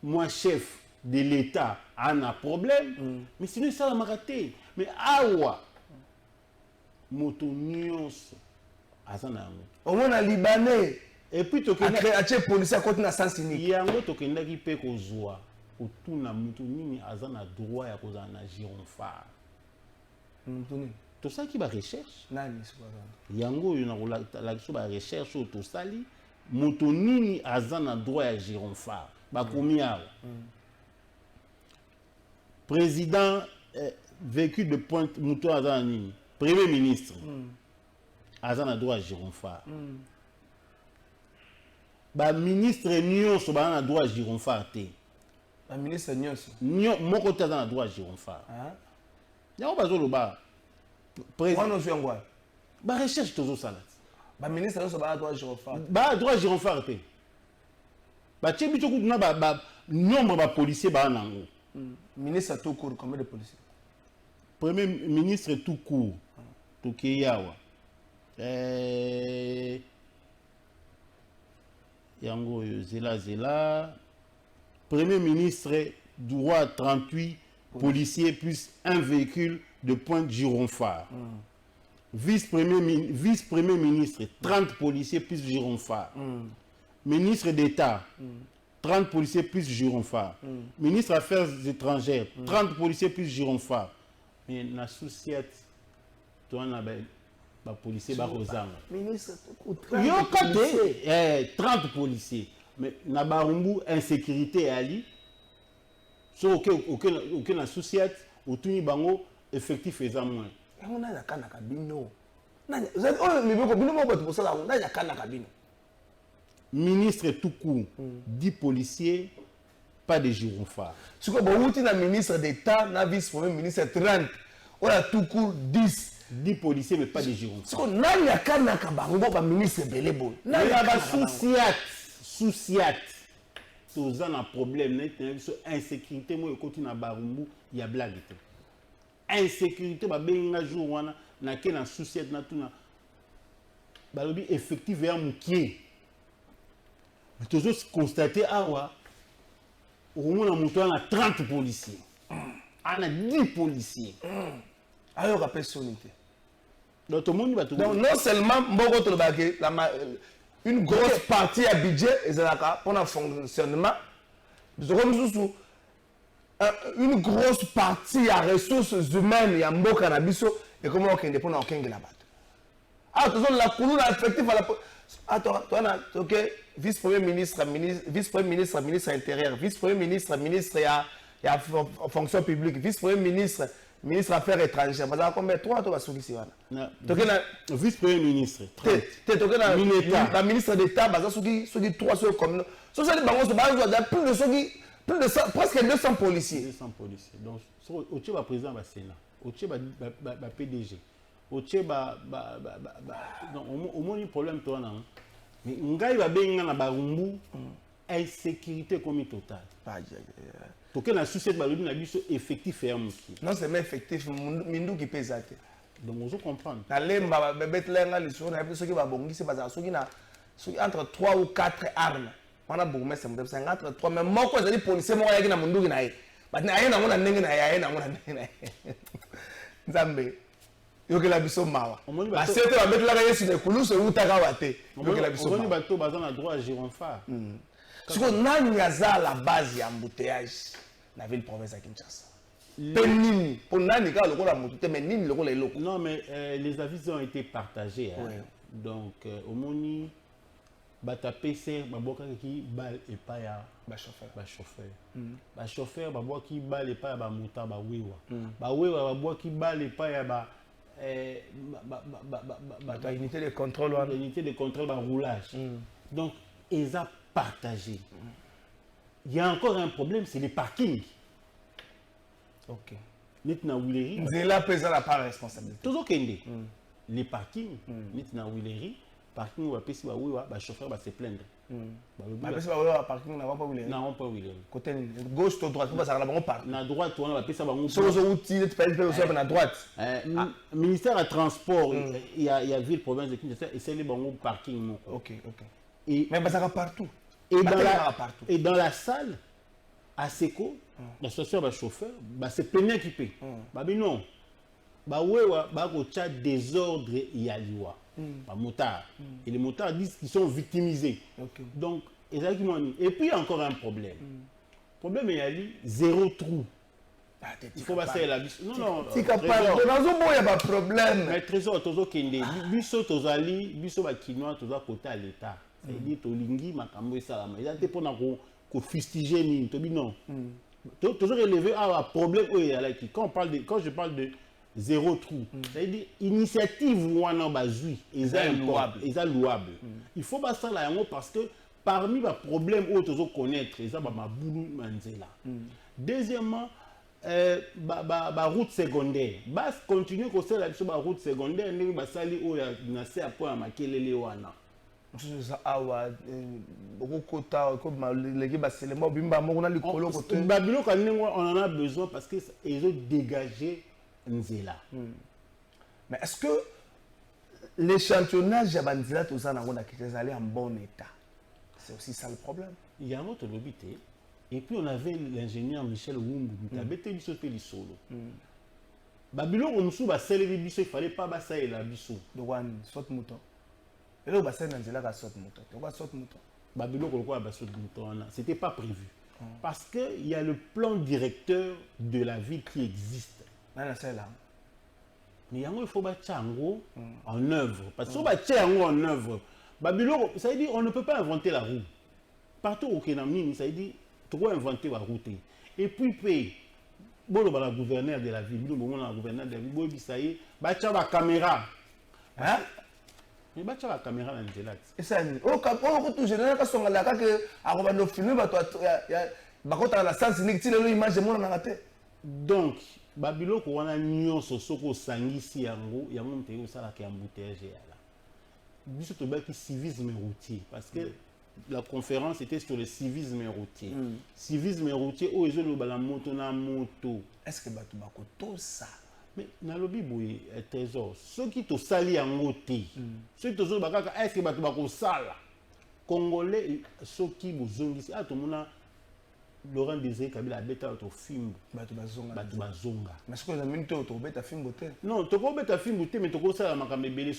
moi chef de l'État a un problème, mais sinon ça la maraté. Mais awa moto nyonso azana yango omona libanais et puis a che policier à côté na sens unique yango tokendaki pe kozwa otuna moto nini azana droit ya kozana na gironphare to ça qui ba recherche nani yango yo na la kiso ba recherche o to sali moto nini azana droit ya gironphare ba komi awa président vécu de pointe moto azana nini Premier ministre, Azana droit gironphare. Ba ministre nyonso ba na droit gironphare te. Ba ministre nyonso. Moko ta na droit gironphare. Yango bazolo ba. Président zo ngwa. Ba recherche tozo sala. Ba ministre nyonso ba droit gironphare. Ba droit gironphare te. Ba tchebi to kuna ba nombre ba policier ba nango. Ministre tout court, combien de policiers? Premier ministre tout court, Tokeyawa. Yango Zela. Premier ministre, droit 38 policiers plus un véhicule de pointe gyrophare. Vice-premier ministre, 30 policiers plus gyrophare. Ministre d'État, 30 policiers plus gyrophare. Ministre des Affaires étrangères, 30 policiers plus gyrophare. Mais la société, toi, on a des policiers barozanga. Ministre, 30 policiers. Mais na barumbu insécurité ali. So aucun société, autour bango effectif est moins. On a kana kabino. Ministre tout court, 10 policiers, pas de gyrophare. Si vous avez un ministre d'État, un vice-premier ministre 30, on a tout court 10. 10 policiers, mais pas de gyrophare. Si vous avez un ministre Belebo, il y a un souciat. Tous un problème, insécurité, moi, côté na barumbu, il y a blague. Insécurité, bah ben un jour on a quel souciat na tout na, bah le effectif est moukier. Mais toujours constater ah au moins on a 30 policiers, on a 10 policiers. Alors rappelle sonité. Donc tout le monde va tout. Donc non seulement Mbogo une grosse partie à budget et pour le fonctionnement, une grosse partie à ressources humaines et à Mboka Nabiso et comment on peut pour aucun là-bas. Ah, toujours la couleur effective à la. Attends, ok, vice-premier ministre, vice-premier ministre, ministre intérieur, vice-premier ministre, ministre et à fonction publique, vice-premier ministre, ministre affaires étrangères. Parce que combien 3 toi vas ici voilà. Vice-premier ministre. La ministre d'État, parce que 3 sur comme ça c'est plus de 100, presque 200 policiers. 200 policiers. Donc au Tchèque président va Sénat, au Tchèque va PDG. Au Tchèque au moins un problème toi non. Mais ngai va benga na barumbu insécurité comme totale. Pour que la société balobi na biso effectif et amuki. Non c'est même effectif mindu qui pèse à terre. Donc on comprend. Na lemba bebet lenga li sur na biso ki ba bongisi baza soki na entre 3 ou 4 armes. On a beaucoup mais c'est entre 3 mais moko ezali policier moko yaki na mundu ki na ye. But na ye na ngona ndenge na ye na ngona ndenge na ye. Nzambe yokela biso mawa. Basete ba metela ka yesu ne kuluso utaka wate. Yokela biso. On bato baza na droit à gyrophare. Si on a la base de l'embouteillage dans la ville province de Kinshasa. Penini, pour nani ka lokola motuté mais nini lokola eloko. Non mais les avis ont été partagés. Hein. Ouais. Donc au moni bata PC baboka ki bal et pas ya ba chauffeur baboka ki bal et pas ya ba mota ba wewa. Ba wewa baboka ki bal et pas ya ba unité de contrôle unité de contrôle ba roulage. Donc ils ont partagé. Il y a encore un problème, c'est les parkings. Ok. Maintenant, Willery. C'est là que la part responsabilité. Toujours les parkings. Maintenant, Willery, parking ou à chauffeur va se plaindre. Parking n'a pas Willery. Non, pas Willery. Côté gauche ou droite, on va bon part. Na droite, on va passer par sur les outils, tu peux à droite. Ministère de transport, il y a ville province de Kinshasa et c'est les bons parking. Ok. Mais ça va partout. Et dans la salle, à Seco, l'association va chauffeur, c'est plein équipé. Non. Il y a désordre et motard. Et les motards disent qu'ils sont victimisés. Donc, et puis encore un problème. Le problème est zéro trou. Il faut passer la bise. Non. Il n'y a pas de problème. Mais trésor, tu as biso tozali, biso ba kinois, tu as côté à l'État. C'est-à-dire que tu as salama. Il y a des gens qui ont fustigé ni. Tu dis non. Toujours relevé à un problème. Quand je parle de zéro trou, c'est-à-dire initiative ou un bazui, ils sont louables. Il faut pas ça là parce que parmi les problèmes où tu dois connaître, ils ont boulou manzela. Deuxièmement, route secondaire. Bas continuer comme ça la route secondaire, ne ba sali o ya na se à point à makelele wana. ça awa okokota comme les gars c'est le mot bimba mo na likolo côté Babilo on en a besoin parce que ils ont dégagé Nzela. Mais est-ce que l'échantillonnage à Nzela tout ça on a qu'ils allaient en bon état? C'est aussi ça le problème. Il y a un autre lobité et puis on avait l'ingénieur Michel Wumbu qui a bêté biso fait les solo. Babilo on sou ba célébrer biso il fallait pas ba ça et la biso. Donc on saute mouton. Et là, bassin Nzela a sauté mouton. Pourquoi saute mouton? Babylone, pourquoi saute mouton? C'était pas prévu. Parce qu'il y a le plan directeur de la ville qui existe. Mais il faut battre en œuvre. Parce que si on battre en œuvre, Babylone, ça veut dire on ne peut pas inventer la roue. Partout au Kenamini, ça veut dire trop inventer la route. Et puis, bon, le gouverneur de la ville, le gouverneur de la ville, ça y est, battre la caméra. Hein? Mais bah tu as la caméra dans le lac. Et ça, au tout général quand on a la que à no filmer bah toi bah quand la sens unique tu l'image de mon na tête. Donc Babylone ko wana nyonso soko sangisi yango monte yo sala ki embouteillage là. Biso to ba ki civisme routier parce que la conférence était sur le civisme routier. Civisme routier o ezo lo bala moto na moto. Est-ce que bah tu ba ko tout ça? Mais dans le Bible, trésor, ceux qui te salient en côté, ceux qui te salient, est-ce que tu vas te saler? Congolais, ceux qui vous ont dit, ah, tout le monde, Laurent Désiré Kabila a bêta au film. Bazonga. Mais est-ce que vous avez mis au bêta film beauté? Non, tu as bêta film beauté, mais tu as ça à Makambébélé.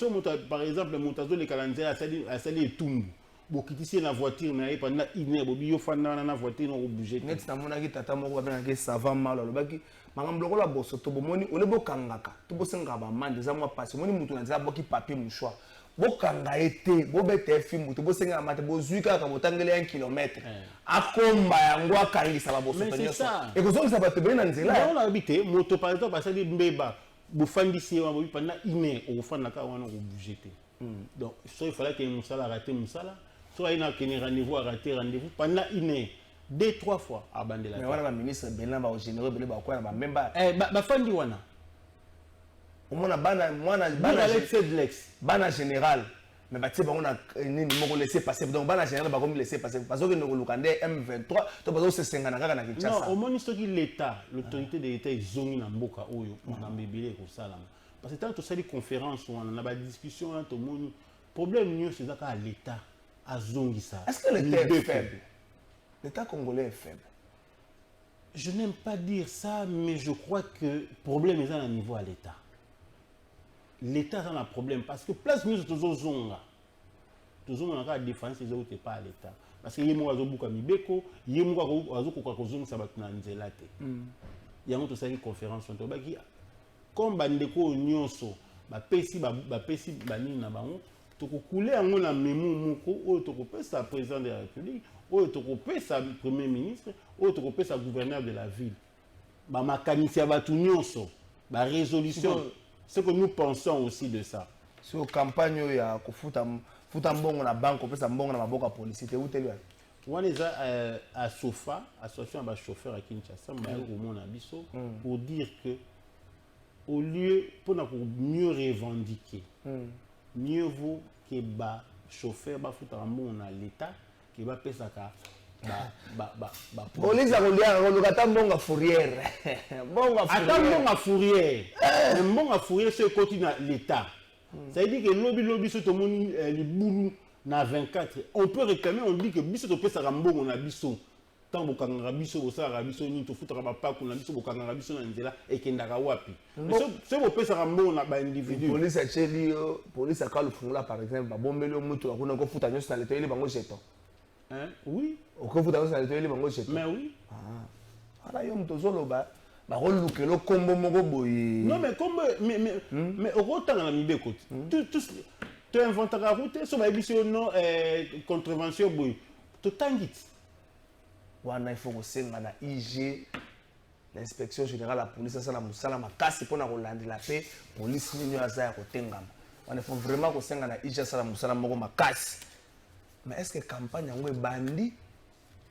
Par exemple, le montazo de calendrier a sali et tout. Bon, qui tient la voiture, mais pendant une heure, il faut faire la voiture, on bouger. Net, c'est mon avis, tata, moi, je ça va mal. Le baki, madame Bloco la bosse, tu peux moni, on est beau kangaka, tu peux s'en gaba man, des amours passés, moni mouton, des amours qui papier mouchoir. Beau kanga été, beau bête film, tu peux s'en gaba, tu peux zuika, comme autant de 1 kilomètre. À combat, on voit kangi, ça va bosser. Mais c'est ça. Et que ça va te bien dans là. On a habité, moto par exemple, parce que les mbeba, bouffant d'ici, on va pendant une heure, au fond de la car, on va bouger. Donc, il fallait qu'il y ait un moussala, raté moussala. Soit il y a un rendez-vous à rater rendez-vous pendant une heure, 2-3 fois à Bandela. Mais voilà, le ministre Benin va au généreux, même pas. Bafandi wana. Moi, bana général. Mais bah, on a laissé passer. Donc, bana général, on laisser passer. Parce que nous avons M23, tu vas se sentir non, au moins, l'État, l'autorité de l'État est zonée dans Mboka Oyo, on a bébé pour ça. Parce que tant que tu as des conférences, on a des discussions, le problème, c'est que l'État. Est-ce que l'État est faible? L'État congolais est faible. Je n'aime pas dire ça, mais je crois que le problème est à un niveau à l'État. L'État a un problème parce que place nous sommes zonga. Toujours on a la défense les autres pas à l'État. Parce que yemo azo buka mibeko, yemo azo ko zonga sabatu na nzela te. Il y a une autre conférence on ba ki comme bandeko nyonso ba pesi bani na bango. Tu peux couler en la mémoire, tu peux sa président de la République, tu peux sa premier ministre, tu peux sa gouverneur de la ville. Ma canisia va tout nyonso, ma résolution, ce que nous pensons aussi de ça. Sur campagne, il y a bon la banque, on peut s'embonner dans la banque à police. C'était où tu es là? On est à SOFA, association de chauffeurs à Kinshasa, pour dire que au lieu, pour mieux revendiquer, mieux vaut que les chauffeurs foutent un bon à l'État qui va payer ça. Police a un bon à Fourière. Attends, bon à Fourière. Un bon à Fourière, c'est côté de l'État. Ça veut dire que lobby, c'est tout le monde, les boulous, na 24. On peut réclamer, on dit que biso to pesa rambo on a biso. Tant bokanga biso bosala biso ni to futra ba pa kuna biso bokanga biso na nzela ekendaka wapi. Mais c'est bo pesa rambo na ba individu. Police a cheli police a kalu fungula par exemple ba bombelo mutu akuna ko futa nyoso na leto ile bango jeton. Hein? Oui. O ko futa nyoso na leto ile bango jeton. Mais oui. Ah. Ala yo mutu zoloba ba rolukelo kombo moko boyi. Non mais comme mais au rotanga na mibeko. Tu inventes la route, so ba biso non contravention boy. To tangit. Wana il faut que senga na IG l'inspection générale la police ça la musala makasi pona ko landela pe police ni nyoza ya ko tengama. Wana il faut vraiment que senga na IG ça la musala moko makasi. Mais est-ce que campagne ngwe bandi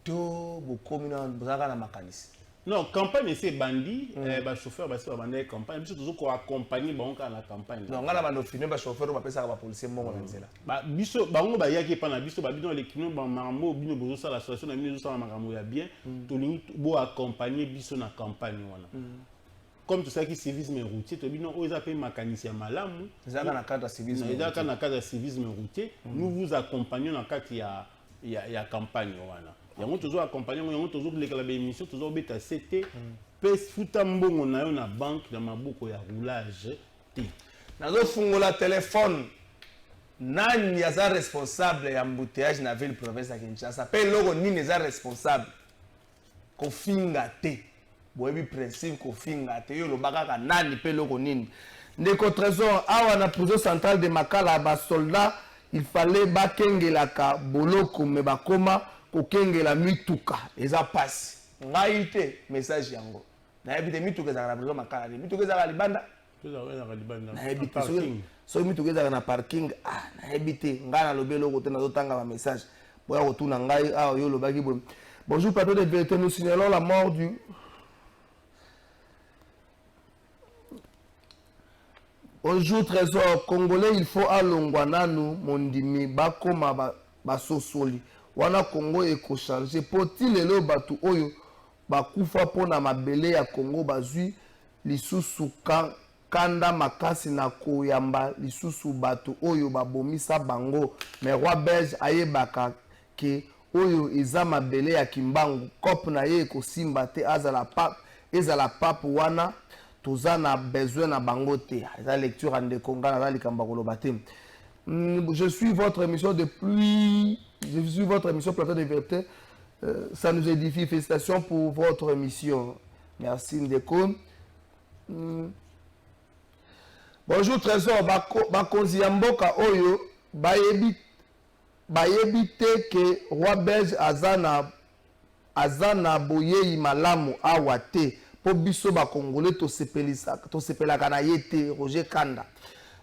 to bo commune bozaka na makanisi? Non, campagne c'est bandit, bah chauffeur bah c'est bandit campagne, biso toujours accompagner banque à la campagne. Non, ngala ba no filmer ba chauffeur ba pesa ba policier mbongo na nzela. Bah biso bango ba yaki pa na biso ba bino les kino ba marambo bino bozo ça la situation na bino ça marambo ya bien, to lingi bo accompagner biso na campagne wana. Comme tout ça qui civisme routier, to bino oza appelle mécanicien malamu, Ils ont na cadre de civisme. ils ont na cadre de civisme routier, nous vous accompagnons dans cadre ya campagne wana. Yango toujours accompagner yango toujours les la émission toujours beta CT pes futa mbongo na yo na banque na maboko ya roulage te Nazo fungola téléphone nani yaza responsable ya embouteillage na ville province ya Kinshasa pe logo nini eza responsable kofinga te boyebi principe kofinga te yo lobaka ka nani pe logo nini ndeko trésor awa na prison centrale de Makala ba soldat il fallait bakengelaka boloko me bakoma kokengela mituka eza pasi ngai te message yango nayebi te mituka ezalaka na prison Makala mituka ezalaka libanda nayebi te soki mituka ezalaka na parking nayebi te ngai nalobi eloko te nazotanga ba message boya kotuna ngai awa yo olobaki boye. Bonjour plateau de vérité, nous signalons la mort du Bonjour trésor congolais, il faut alongwa nanu mondimi bakoma basosoli wana Congo eko charger poti lelo batu oyo bakufa pona mabele ya Congo bazui lisusu kanda makasi na koyamba lisusu batu oyo babomisa bango mais roi belge ayebaka ke oyo eza mabele ya kimbangu cop na ye ekosimba te ezala pape wana toza na besoin na bango te eza lecture en dekonga na likambo koloba te. Je suis votre émission depuis je suis votre émission plateau de vérité, ça nous édifie. Félicitations pour votre émission. Merci Ndeko. Bonjour trésor bakonzi ya mboka oyo bayebi te ke roi belge azana boyei malamu awa te po biso bakongole tosepelaka na ye te. Roger Kanda.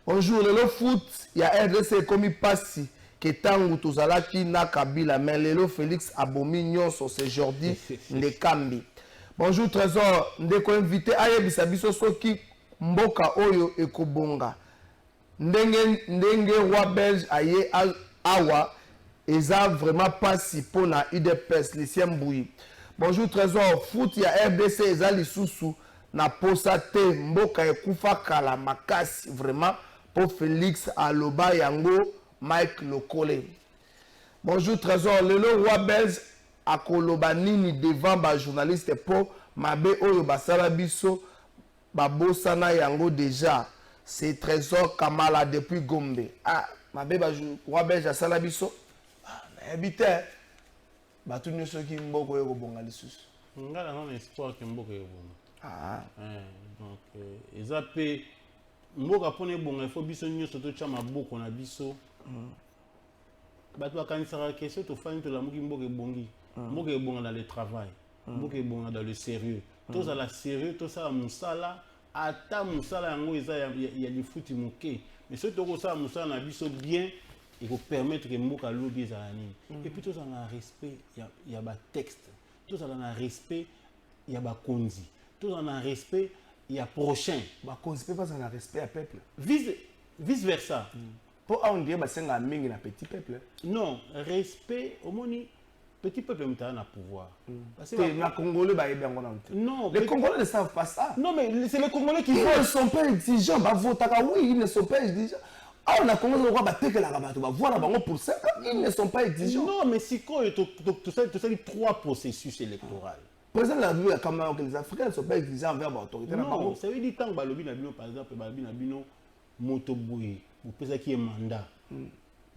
Bonjour lelo foot ya RDC ekomi pasi ke tangu tozalaki na Kabila mais lelo Félix abomi nyonso c'est Jordi Ndekambi. Bonjour trésor ndeko invité ayebisa biso soki mboka oyo ekobonga ndenge roi belge aye awa eza vraiment pasi pona UDPS Lucien Mbouyi. Bonjour trésor foot ya RDC eza lisusu na posa te mboka ekufa kala makasi vraiment pour Félix aloba yango Mike Lokole. Bonjour trésor lelo roi belge akoloba nini devant ba journaliste po mabe oyo basala biso babosana yango déjà. C'est trésor Kamala depuis Gombe. Mabe ba roi belge asala biso habité batu nyonso ki mboko yo kobonga lisusu ngala na espoir ke mboka yo bonga donc ezape mboka pone bonga il faut biso nyonso to tcha maboko na biso batu bakanisaka question to fani to la muki mboka ebongi mboka ebonga dans le travail mboka ebonga dans le sérieux toza la sérieux to sala musala ata musala yango eza ya lifuti moke mais soki tokosala musala na biso bien il faut permettre que mboka lobi ezala nini et puis tous en respect il y a ba texte tous en respect il y a ba konzi tous en respect il y a prochain ba konzi peut pas en respect à peuple vice versa pour on dire ba senga mingi na petit peuple non respect au moni petit peuple mutana na pouvoir parce que na congolais ba yeba ngona non les congolais ne savent pas ça non mais c'est les congolais qui ne sont pas exigeants ba votaka oui ils ne sont pas exigeants. Ah, on a commencé à voir pour ça, ils ne sont pas exigeants. Non, mais si quoi, tu sais, trois processus électoraux. Président de la République, que les Africains ne sont pas exigeants envers l'autorité. Non, ça veut dire que Balobi, par exemple, Motoboui, ou peut-être qu'il y a un mandat.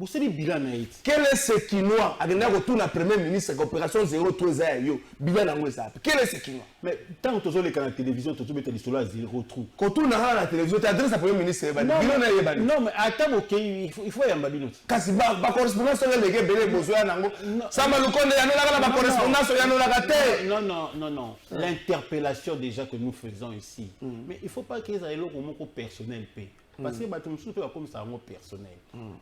Vous savez, bilan naït. Quel est ce Quinois? Avec le retour de la première ministre, l'opération 0-3 bilan naït. Quel est ce Quinois? Mais tant que tu as la télévision, tu as des solas 0-3. Quand tu as la télévision, tu adresses à premier ministre. Non, mais attends, ok, il faut y avoir un bino. Kasi ba correspondance sur les gars, belé besoin nango. Ça m'a le compte, il y a la correspondance sur la terre. Non. L'interpellation déjà que nous faisons ici. Mais il faut pas qu'ils aient l'eau personnel paix. Parce que bah, tout le monde comme ça, mot personnel.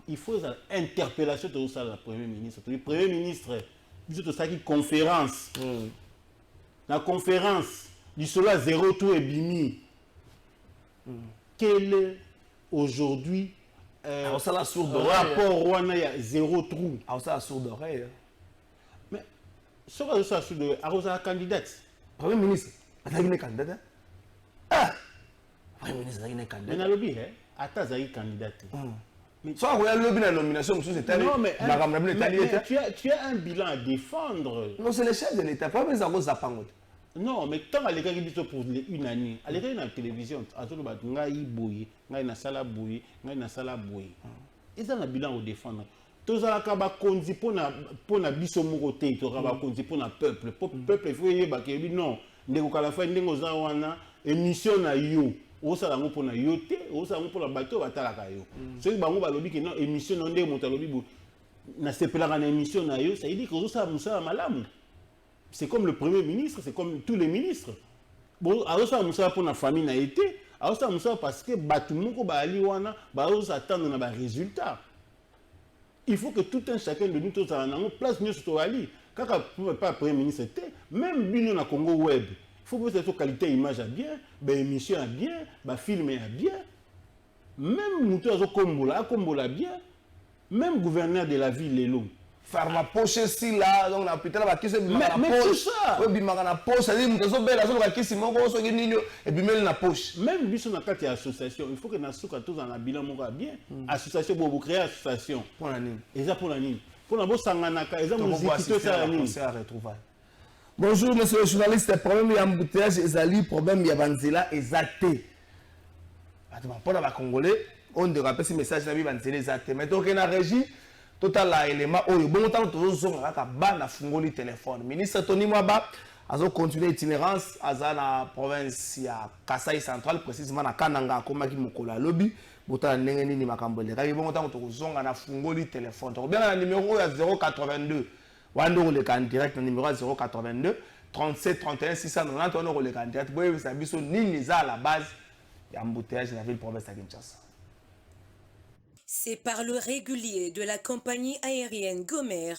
Il faut une interpellation de ça la Premier ministre. Le Premier ministre, il faut ça qui conférence. la conférence du Sola Zéro Trou et Bimi. Quel est aujourd'hui rapport Rwanda ya Zéro Trou? Ça la sourde oreille. Mais ce que ça sourde oreille, à la candidate. Premier ministre, il est candidat. Ah, Premier ministre, il est candidat. Mais dans le lobby, attends, il est candidat. Soit vous avez le lobby dans la nomination, non, mais tu as un bilan à défendre. Non, c'est le chef de l'État. Pas besoin de ça. Non, mais tant à l'écart pour une année, à l'écart dans la télévision, à tout le monde, ngai boyi, ngai na sala boyi, ngai na sala boyi. Et ça un bilan au défendre. Tous à la kaba konzi pour na biso murote, to kaba konzi pour na peuple. Peuple il faut y bakebi non. Ndeko kala fa ndengo za wana émission na yo. Osala ngo pour na yote, osala ngo pour la bateau batala ka yo. Ceux qui bango balobi que non émission non ndeko motalobi bo na sepela na émission na yo, ça dit que osala musala malamu. C'est comme le Premier ministre, c'est comme tous les ministres. Bon, alors ça, nous pour la famille n'a été. Alors ça, nous parce que Batumoko Baaliwana, Baos attendent un résultat. Il faut que tout un chacun de nous, tous en place, nous sommes allés. Quand pas Premier ministre était, même nous dans Congo Web, il faut que cette qualité image à bien, émission à bien, film à bien. Même nous tous à Kombola bien, même gouverneur de la ville, les longs. Faire ma poche si là, donc la putain là, qui se mais tout ça. Oui, bimaka na poche, ça dit, nous sommes belles, la zone qui se manque, on se gagne et puis met la poche. Même biso na kati association, il faut que na souka tous dans la bilan moko bien. Association pour créer association. Pour la nini. Et ça pour la nini. Pour la bo sanganaka, et ça musique tout ça la nini. Bonjour monsieur le journaliste, problème il y a embouteillage ezali, problème il y a banzela exacté. Attends, pour la congolais, on devrait passer message na bi banzela exacté. Mais donc na régie total la élément oyo bon temps tozonga ka bana fungoli téléphone ministre Tony Mwaba azo continuer itinérance aza na province ya Kasai central précisément na Kananga akomaki mokolo ya lobi botala ndenge nini makambo le kayi bon temps tozonga na fungoli téléphone to bien na numéro ya 082 wando le kan direct na numéro ya 082 37 31 690 on le kan direct boye sa biso nini za la base ya embouteillage na ville province ya Kinshasa. C'est par le régulier de la compagnie aérienne Gomer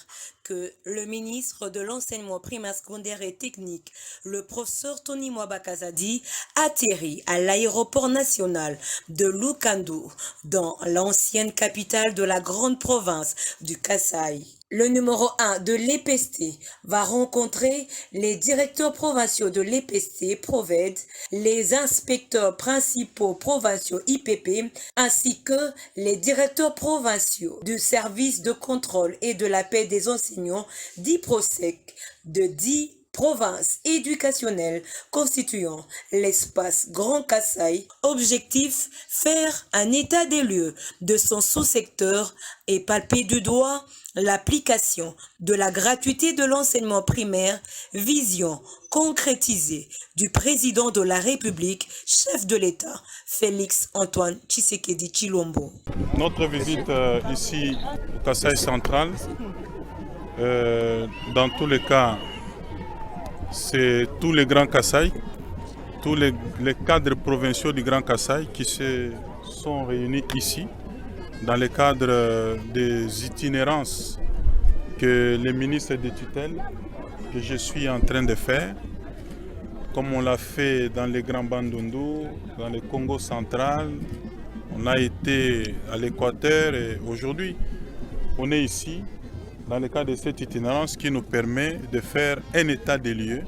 que le ministre de l'enseignement primaire, secondaire et technique, le professeur Tony Mwaba Kazadi, atterrit à l'aéroport national de Lukando, dans l'ancienne capitale de la grande province du Kasaï. Le numéro 1 de l'EPST va rencontrer les directeurs provinciaux de l'EPST, Proved, les inspecteurs principaux provinciaux IPP, ainsi que les directeurs provinciaux du service de contrôle et de la paix des enseignants d'IPROSEC de 10 provinces éducationnelles constituant l'espace Grand Kasaï. Objectif, faire un état des lieux de son sous-secteur et palper du doigt l'application de la gratuité de l'enseignement primaire, vision concrétisée du président de la République, chef de l'État, Félix Antoine Tshisekedi Tshilombo. Notre visite ici au Kasaï central, dans tous les cas, c'est tous les grands Kasaï, tous les cadres provinciaux du Grand Kasaï qui se sont réunis ici dans le cadre des itinérances que les ministres de tutelle, que je suis en train de faire, comme on l'a fait dans les Grands Bandundu, dans le Congo central, on a été à l'Équateur et aujourd'hui on est ici dans le cadre de cette itinérance qui nous permet de faire un état des lieux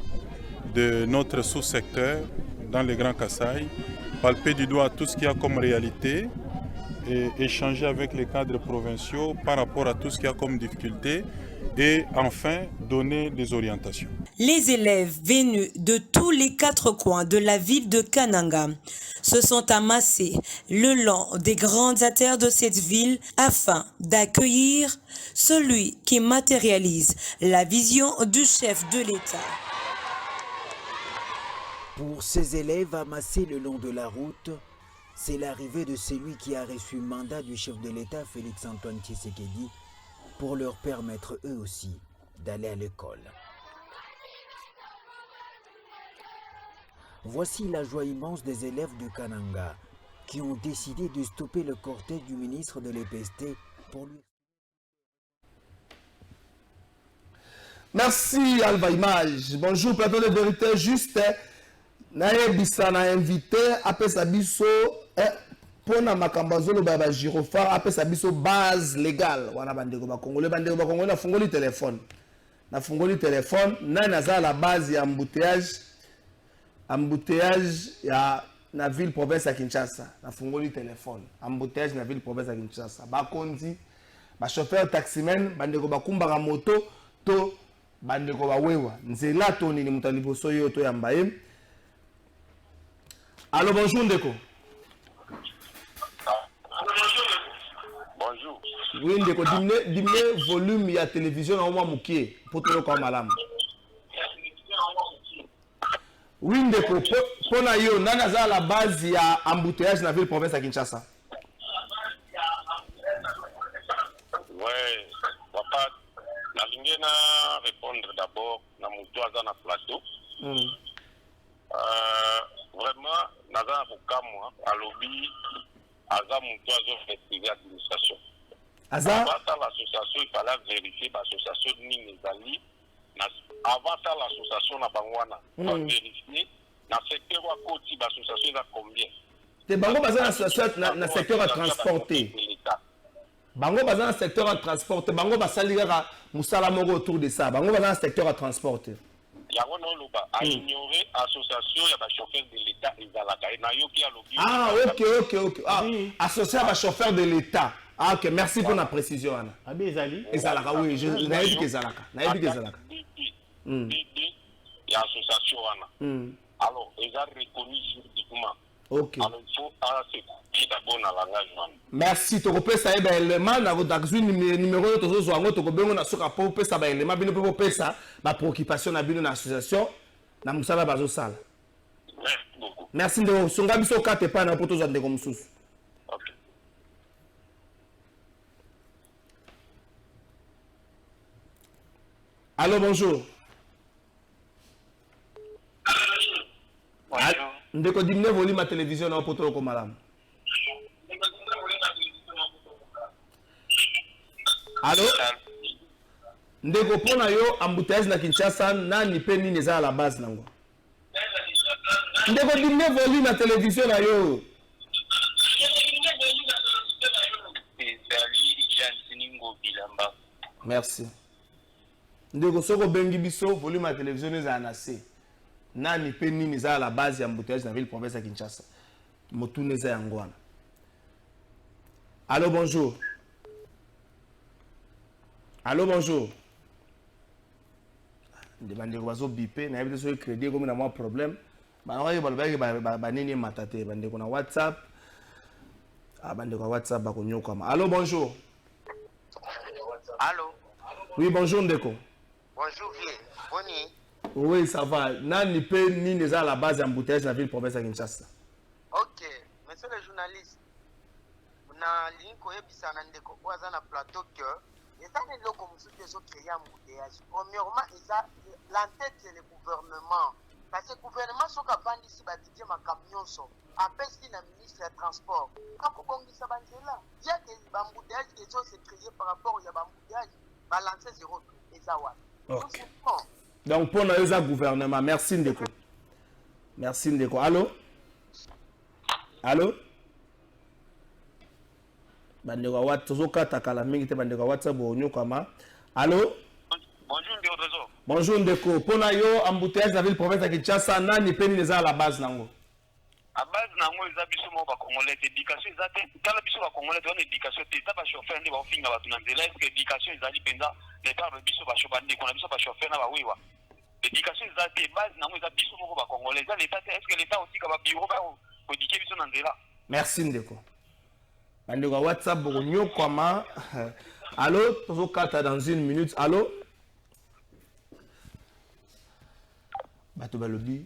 de notre sous-secteur dans le Grand Kasaï, palper du doigt tout ce qu'il y a comme réalité et échanger avec les cadres provinciaux par rapport à tout ce qu'il y a comme difficulté et enfin donner des orientations. Les élèves venus de tous les 4 coins de la ville de Kananga se sont amassés le long des grandes artères de cette ville afin d'accueillir celui qui matérialise la vision du chef de l'État. Pour ces élèves amassés le long de la route, c'est l'arrivée de celui qui a reçu le mandat du chef de l'État, Félix Antoine Tshisekedi, pour leur permettre eux aussi d'aller à l'école. Voici la joie immense des élèves de Kananga qui ont décidé de stopper le cortège du ministre de l'EPST pour lui. Merci Alva Image. Bonjour plateau de vérité juste. Naebisa na invité après Sabiso pour na makambazolo baba gyrophare après Sabiso base légale. Wana bandeko ba congolais na fungoli téléphone. Na fungoli téléphone na naza la base ya embouteillage ya na ville province ya Kinshasa. Na fungoli téléphone. Embouteillage na ville province ya Kinshasa. Ba kondi ba chauffeur taximen bandeko ba kumbaka moto to bandeko ba wewa. Nzela to ni mutaliboso yo to yamba ye. Allô, bonjour Ndeko. Bonjour. Oui Ndeko, dimne volume ya télévision au moins moukié pour tout le comme madame. Oui Ndeko, pour na yo nana za la base ya embouteillage na ville province à Kinshasa. Ouais, papa, na lingena répondre d'abord na mutu aza na plateau. Vraiment, naza kokamwa alobi aza mutu azo administration. Aza avant ça l'association il fallait vérifier l'association nini ezali avant ça l'association na bangwana va vérifier na secteur wa koti l'association eza combien. Te bango baza na association na secteur à transporter. Bango baza na secteur à transporter, bango basali kaka musala moko autour de ça. Bango baza na secteur à transporter. Yango no loba a ignorer association ya ba chauffeur de l'état ezalaka na yoki alobi. Ah OK. Ah, association ba chauffeur de l'état. Ah OK, merci pour la précision Anna. Abi ezali. Ezalaka oui, je n'ai dit que ezalaka. Na dit que ezalaka. Ya association wana. Alors, ils ont reconnu juridiquement. OK. Alors, il faut se d'abord dans langage wana. Merci, to kopesa eba élément na rodakzu numéro to zo zwango to kobengo na soka po pesa ba élément bino po pesa ba préoccupation na bino na association na musala bazo sala. Merci beaucoup. Merci de songa biso kate pa na poto zande ko mususu. OK. Allô, bonjour. Bonjour. Ndeko dimne volume ma télévision na poto ko malamu. Allô? Ndeko pona yo embouteillage na Kinshasa nani pe nini eza à la base nango. Ndeko dimne volume na télévision na yo. Merci. Ndeko soko bengi biso volume na télévision eza na C. Nani pe nini eza à la base ya embouteillage na ville province ya Kinshasa. Motune eza yangwana. Allô, bonjour. Allô, bonjour. Demandez quoi bipé, na yebite so crédit comme na moi problème. Ba oyo ba nini matate bande ko na WhatsApp. Ah bande ko WhatsApp ba ko nyoko ma. Allô, bonjour. Allô. Oui, bonjour Ndeko. Bonjour vieux. Boni. Oui, ça va. Nani pe nini eza la base embouteillage na ville province ya Kinshasa. OK, monsieur le journaliste. Na linko yebisa na Ndeko ko aza na plateau que eza ne loko mususu ezo créer embouteillage. Premièrement, eza l'entête c'est le gouvernement. Parce que le gouvernement soka vandisi ba didier ma camion so. Apesi na ministre ya transport. Kako bongisa banzela. Ya que embouteillage ezo se créer par rapport ya embouteillage balancer zéro eza wa. OK. Donc pour le gouvernement, merci Ndeko. Merci Ndeko. Allô? Allô? Bandeko WhatsApp kala mingi te bandeko WhatsApp bonyo kama. Allô? Bonjour Ndeko Trésor. Bonjour Ndeko. Pona yo embouteillage na ville province ya Kinshasa nani pe nini eza à la base nango? À base nango eza biso mo ba congolais éducation eza te tala biso ba congolais on éducation te ta ba chauffeur ndi ba finga ba tunanzela est-ce que éducation ezali penza l'état ba biso ba chauffeur ndi kona biso ba chauffeur na ba wiwa. Éducation eza te base nango eza biso mo ba congolais eza l'état est-ce que l'état aussi ka ba bureau ba ko diké biso nanzela. Merci Ndeko. Bandeko WhatsApp bonyo kama. Allô? Tozo kata dans une minute. Allô? Bato balobi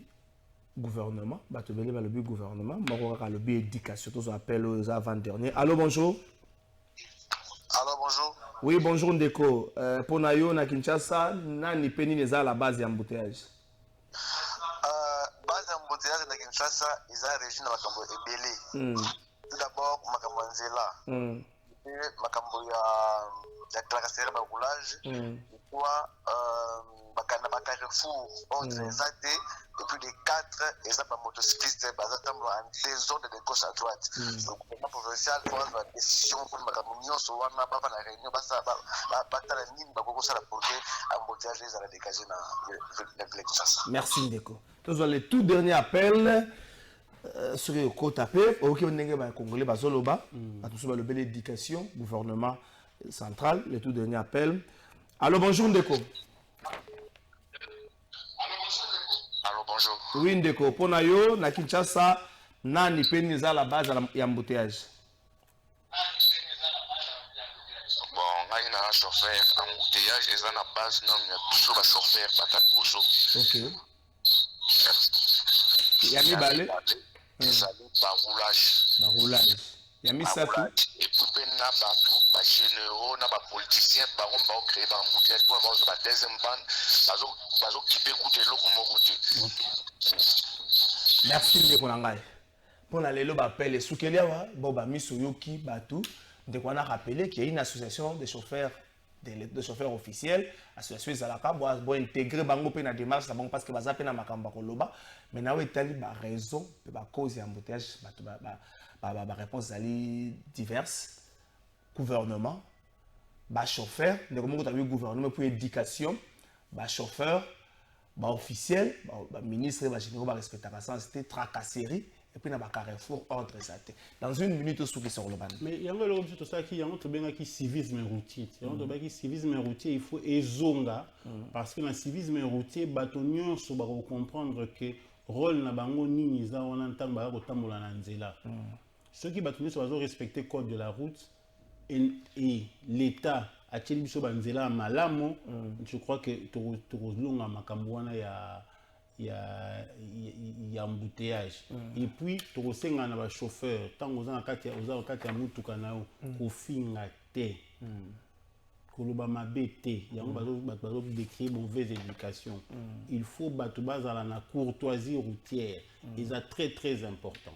gouvernement, bato bele balobi gouvernement, moko kaka lobi éducation, tous appel aux avant-dernier. Allô, bonjour. Allô, bonjour. Oui, bonjour Ndeko. Pour Nayo na Kinshasa, nani peni neza à la base d'embouteillage. Base d'embouteillage na Kinshasa, ils ont régi na makambo ebele. Tout d'abord makambo nzela. Makambo ya classeur ba roulage. Quoi carrefour entre les AT et puis les 4 exemples motocyclistes en désordre de gauche à droite. Donc, le gouvernement provincial prend la décision pour la réunion sur la réunion, merci Ndeko. Donc, le tout dernier appel sur le côté tapé, ok, on est congolais, bazoloba, attention le bel éducation, gouvernement central, le tout dernier appel. Allô, bonjour Ndeko. Allô, bonjour. Oui Ndeko, pour Nayo, na Kinshasa, nani peni à la base à l'embouteillage. Bon, on a un chauffeur embouteillage, ils ont la base, non, il y a toujours un chauffeur, patate pousseau. Ok. Il y a mis balai. Ils allaient par roulage. Par roulage. Il y a mis ça tout. Et pour na ba généraux, na ba politiciens, ba on ba créer ba embouteillage pour ba deuxième bande, bazo kipe côté l'autre côté. Merci Ndeko Nangai. Pour la lelo ba appel Soukelia bon ba misoyoki batou. Donc on a rappelé qu'il y a une association de chauffeurs officiels, association Zalaka, pour intégrer bango pe na démarche ça bon parce que baza pe na makamba koloba, mais na wetali ba raison pe ba cause ya embouteillage ba réponse ali diverses, gouvernement, ba chauffeur, donc comment tu as vu gouvernement pour éducation, ba chauffeur, ba officiel, ba ministre, ba généraux ba respecter ça c'était tracasserie. Et puis, il y a un carrefour entre ça. Dans une minute, sur le ban. Mais il y a un autre qui est civisme routier. Le civisme routier, il faut ezonga. Parce que dans le civisme routier, il faut comprendre que le rôle de bango nini za on entend ba ko tambola na nzela. Ceux qui doivent respecter le code de la route et l'État a tenu biso banzela malamo, je crois que tozolonga makambo wana il y a embouteillage. Et puis, tu as un chauffeur, tant que tu as un mutuka nao, tu finga te. Koloba mabete, il y a un décrit mauvaise éducation. Il faut battre la courtoisie routière. Et c'est très très important.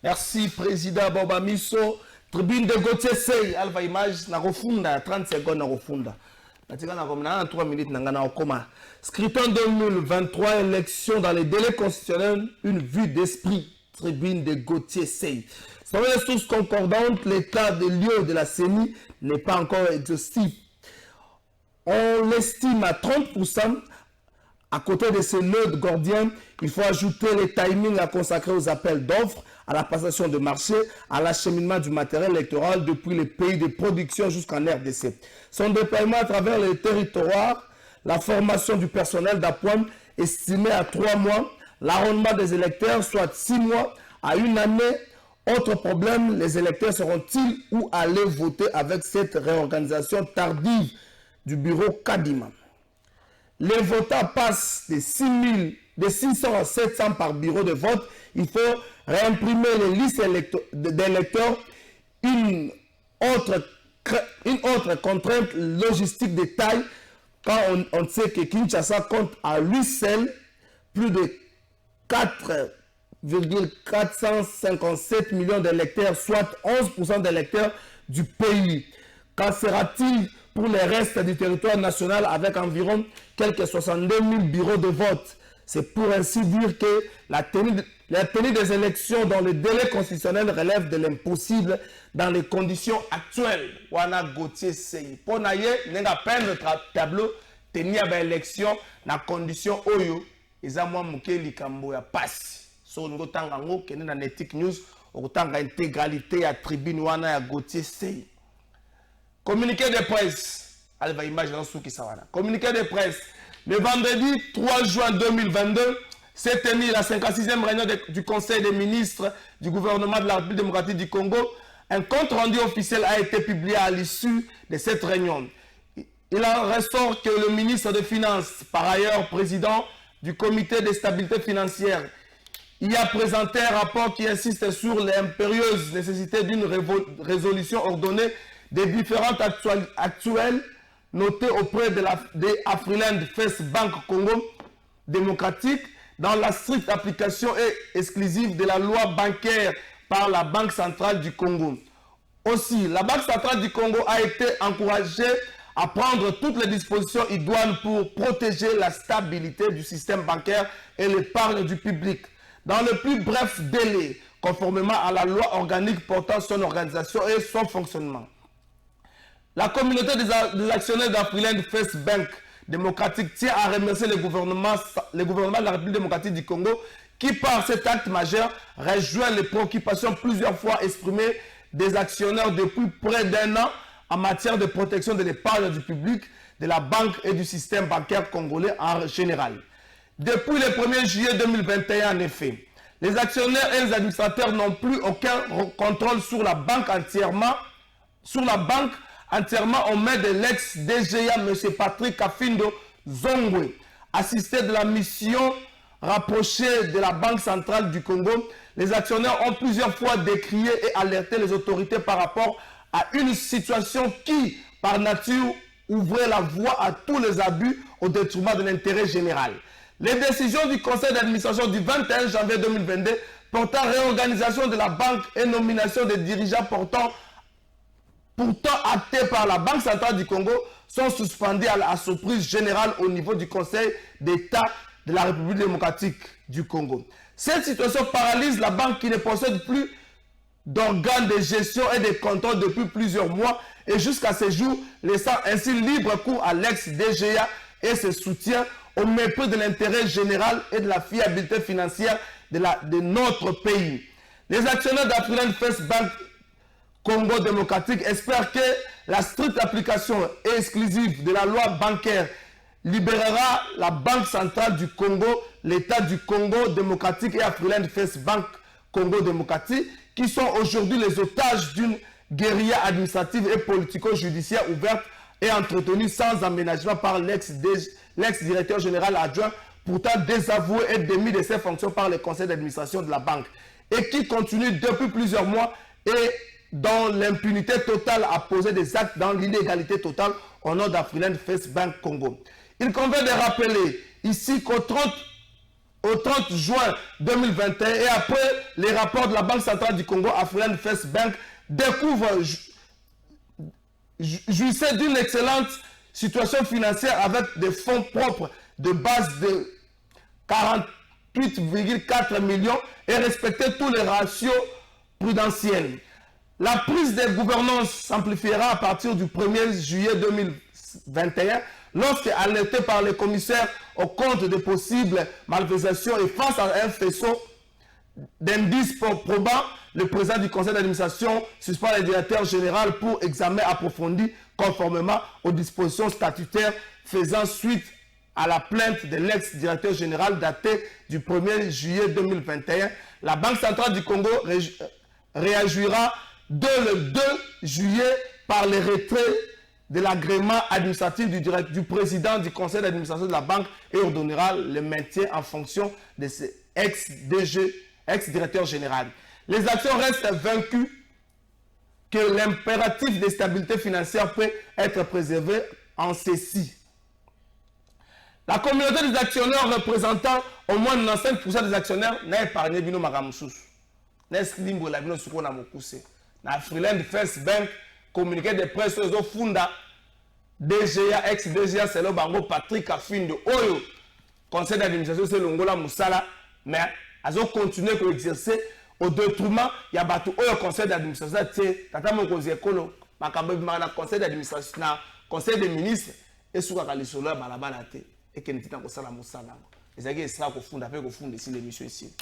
Merci Président Boba Misso. Tribune de Gauthier Sey, Alpha Image, na refunda 30 secondes na refunda. Na 3 minutes na koma. Scrutin 2023, élection dans les délais constitutionnels, une vue d'esprit. Tribune de Gauthier Sey. Selon les sources concordantes, l'état de lieu de la CENI n'est pas encore exhaustif. On l'estime à 30%. À côté de ce nœud gordien, il faut ajouter les timings à consacrer aux appels d'offres, à la passation de marché, à l'acheminement du matériel électoral depuis les pays de production jusqu'en RDC. Son déploiement à travers les territoires, la formation du personnel d'appoint estimé à 3 mois, l'arrondement des électeurs soit 6 mois à 1 année. Autre problème, les électeurs seront-ils ou aller voter avec cette réorganisation tardive du bureau Kadima? Les votants passent de 600 à 700 par bureau de vote. Il faut réimprimer les listes d'électeurs. Une autre contrainte logistique de taille, quand on sait que Kinshasa compte à lui seul plus de 4,457 millions d'électeurs, soit 11% des électeurs du pays. Qu'en sera-t-il pour les restes du territoire national avec environ quelques 62 000 bureaux de vote? C'est pour ainsi dire que la tenue des élections dans le délai constitutionnel relève de l'impossible dans les conditions actuelles. Wana Gauthier Sey. Pour naye, n'enga peine le tableau tenir à l'élection dans condition oyo. Eza mwa muke likambo ya passe. So ngo tanga ngo kene na Netic News okutanga intégralité ya tribune wana ya Gauthier Sey. Communiqué de presse. Elle va imaginer ce qui s'en va. Communiqué de presse. Le vendredi 3 juin 2022, s'est tenue la 56e réunion du Conseil des ministres du gouvernement de la République démocratique du Congo. Un compte rendu officiel a été publié à l'issue de cette réunion. Il en ressort que le ministre des Finances, par ailleurs président du comité de stabilité financière, y a présenté un rapport qui insiste sur l'impérieuse nécessité d'une résolution ordonnée des différentes actuelles notées auprès de Afriland First Bank Congo démocratique dans la stricte application et exclusive de la loi bancaire par la Banque centrale du Congo. Aussi, la Banque centrale du Congo a été encouragée à prendre toutes les dispositions idoines pour protéger la stabilité du système bancaire et l'épargne du public dans le plus bref délai, conformément à la loi organique portant son organisation et son fonctionnement. La communauté des actionnaires d'Afriland First Bank démocratique tient à remercier le gouvernement de la République démocratique du Congo qui, par cet acte majeur, rejoint les préoccupations plusieurs fois exprimées des actionnaires depuis près d'un an en matière de protection de l'épargne du public, de la banque et du système bancaire congolais en général. Depuis le 1er juillet 2021, en effet, les actionnaires et les administrateurs n'ont plus aucun contrôle sur la banque entièrement aux mains de l'ex-DGA, M. Patrick Kafindo Zongwe, assisté de la mission rapprochée de la Banque centrale du Congo. Les actionnaires ont plusieurs fois décrié et alerté les autorités par rapport à une situation qui, par nature, ouvrait la voie à tous les abus au détriment de l'intérêt général. Les décisions du conseil d'administration du 21 janvier 2022 portant réorganisation de la banque et nomination des dirigeants pourtant actés par la Banque centrale du Congo sont suspendus à la surprise générale au niveau du Conseil d'État de la République démocratique du Congo. Cette situation paralyse la banque qui ne possède plus d'organes de gestion et de contrôle depuis plusieurs mois et jusqu'à ce jour, laissant ainsi libre cours à l'ex-DGA et ses soutiens au mépris de l'intérêt général et de la fiabilité financière de notre pays. Les actionnaires d'Afriland First Bank Congo démocratique espèrent que la stricte application exclusive de la loi bancaire libérera la Banque centrale du Congo, l'État du Congo démocratique et Afriland First Bank Congo démocratique, qui sont aujourd'hui les otages d'une guérilla administrative et politico-judiciaire ouverte et entretenue sans aménagement par l'ex-directeur général adjoint, pourtant désavoué et démis de ses fonctions par le conseil d'administration de la banque, et qui continue depuis plusieurs mois et dont l'impunité totale a posé des actes dans l'illégalité totale au nom d'Afriland First Bank Congo. Il convient de rappeler ici qu'au 30 juin 2021 et après les rapports de la Banque centrale du Congo, Afriland First Bank jouissait d'une excellente situation financière avec des fonds propres de base de 48,4 millions et respectait tous les ratios prudentiels. La prise de gouvernance s'amplifiera à partir du 1er juillet 2021 lorsque, alerté par les commissaires au compte de possibles malversations et face à un faisceau d'indices probants, le président du conseil d'administration suspend le directeur général pour examen approfondi conformément aux dispositions statutaires faisant suite à la plainte de l'ex-directeur général datée du 1er juillet 2021. La Banque centrale du Congo réagira le 2 juillet par le retrait de l'agrément administratif du président du conseil d'administration de la banque et ordonnera le maintien en fonction de ce ex-directeur général. Les actions restent vaincues que l'impératif de stabilité financière peut être préservé en ceci. La communauté des actionnaires représentant au moins 95% des actionnaires n'a épargné Bino Magamoussous. N'a limbo la Bino Soukona Mokuse. Na Afriland First Bank communiqué de presse aux Funda DGA, ex-DGA, c'est le bango Patrick Kafindo. Oyo, conseil d'administration, c'est l'Ongola Moussala, mais ils ont continué à exercer au détriment. Il y a battu au conseil d'administration, c'est Tata Mokozi Ekolo, na conseil d'administration, na conseil des ministres, et sous la Kalisolo, Balabalate, et qui n'était pas Moussala. Les aguets sera au fond, après au fond de l'émission ici.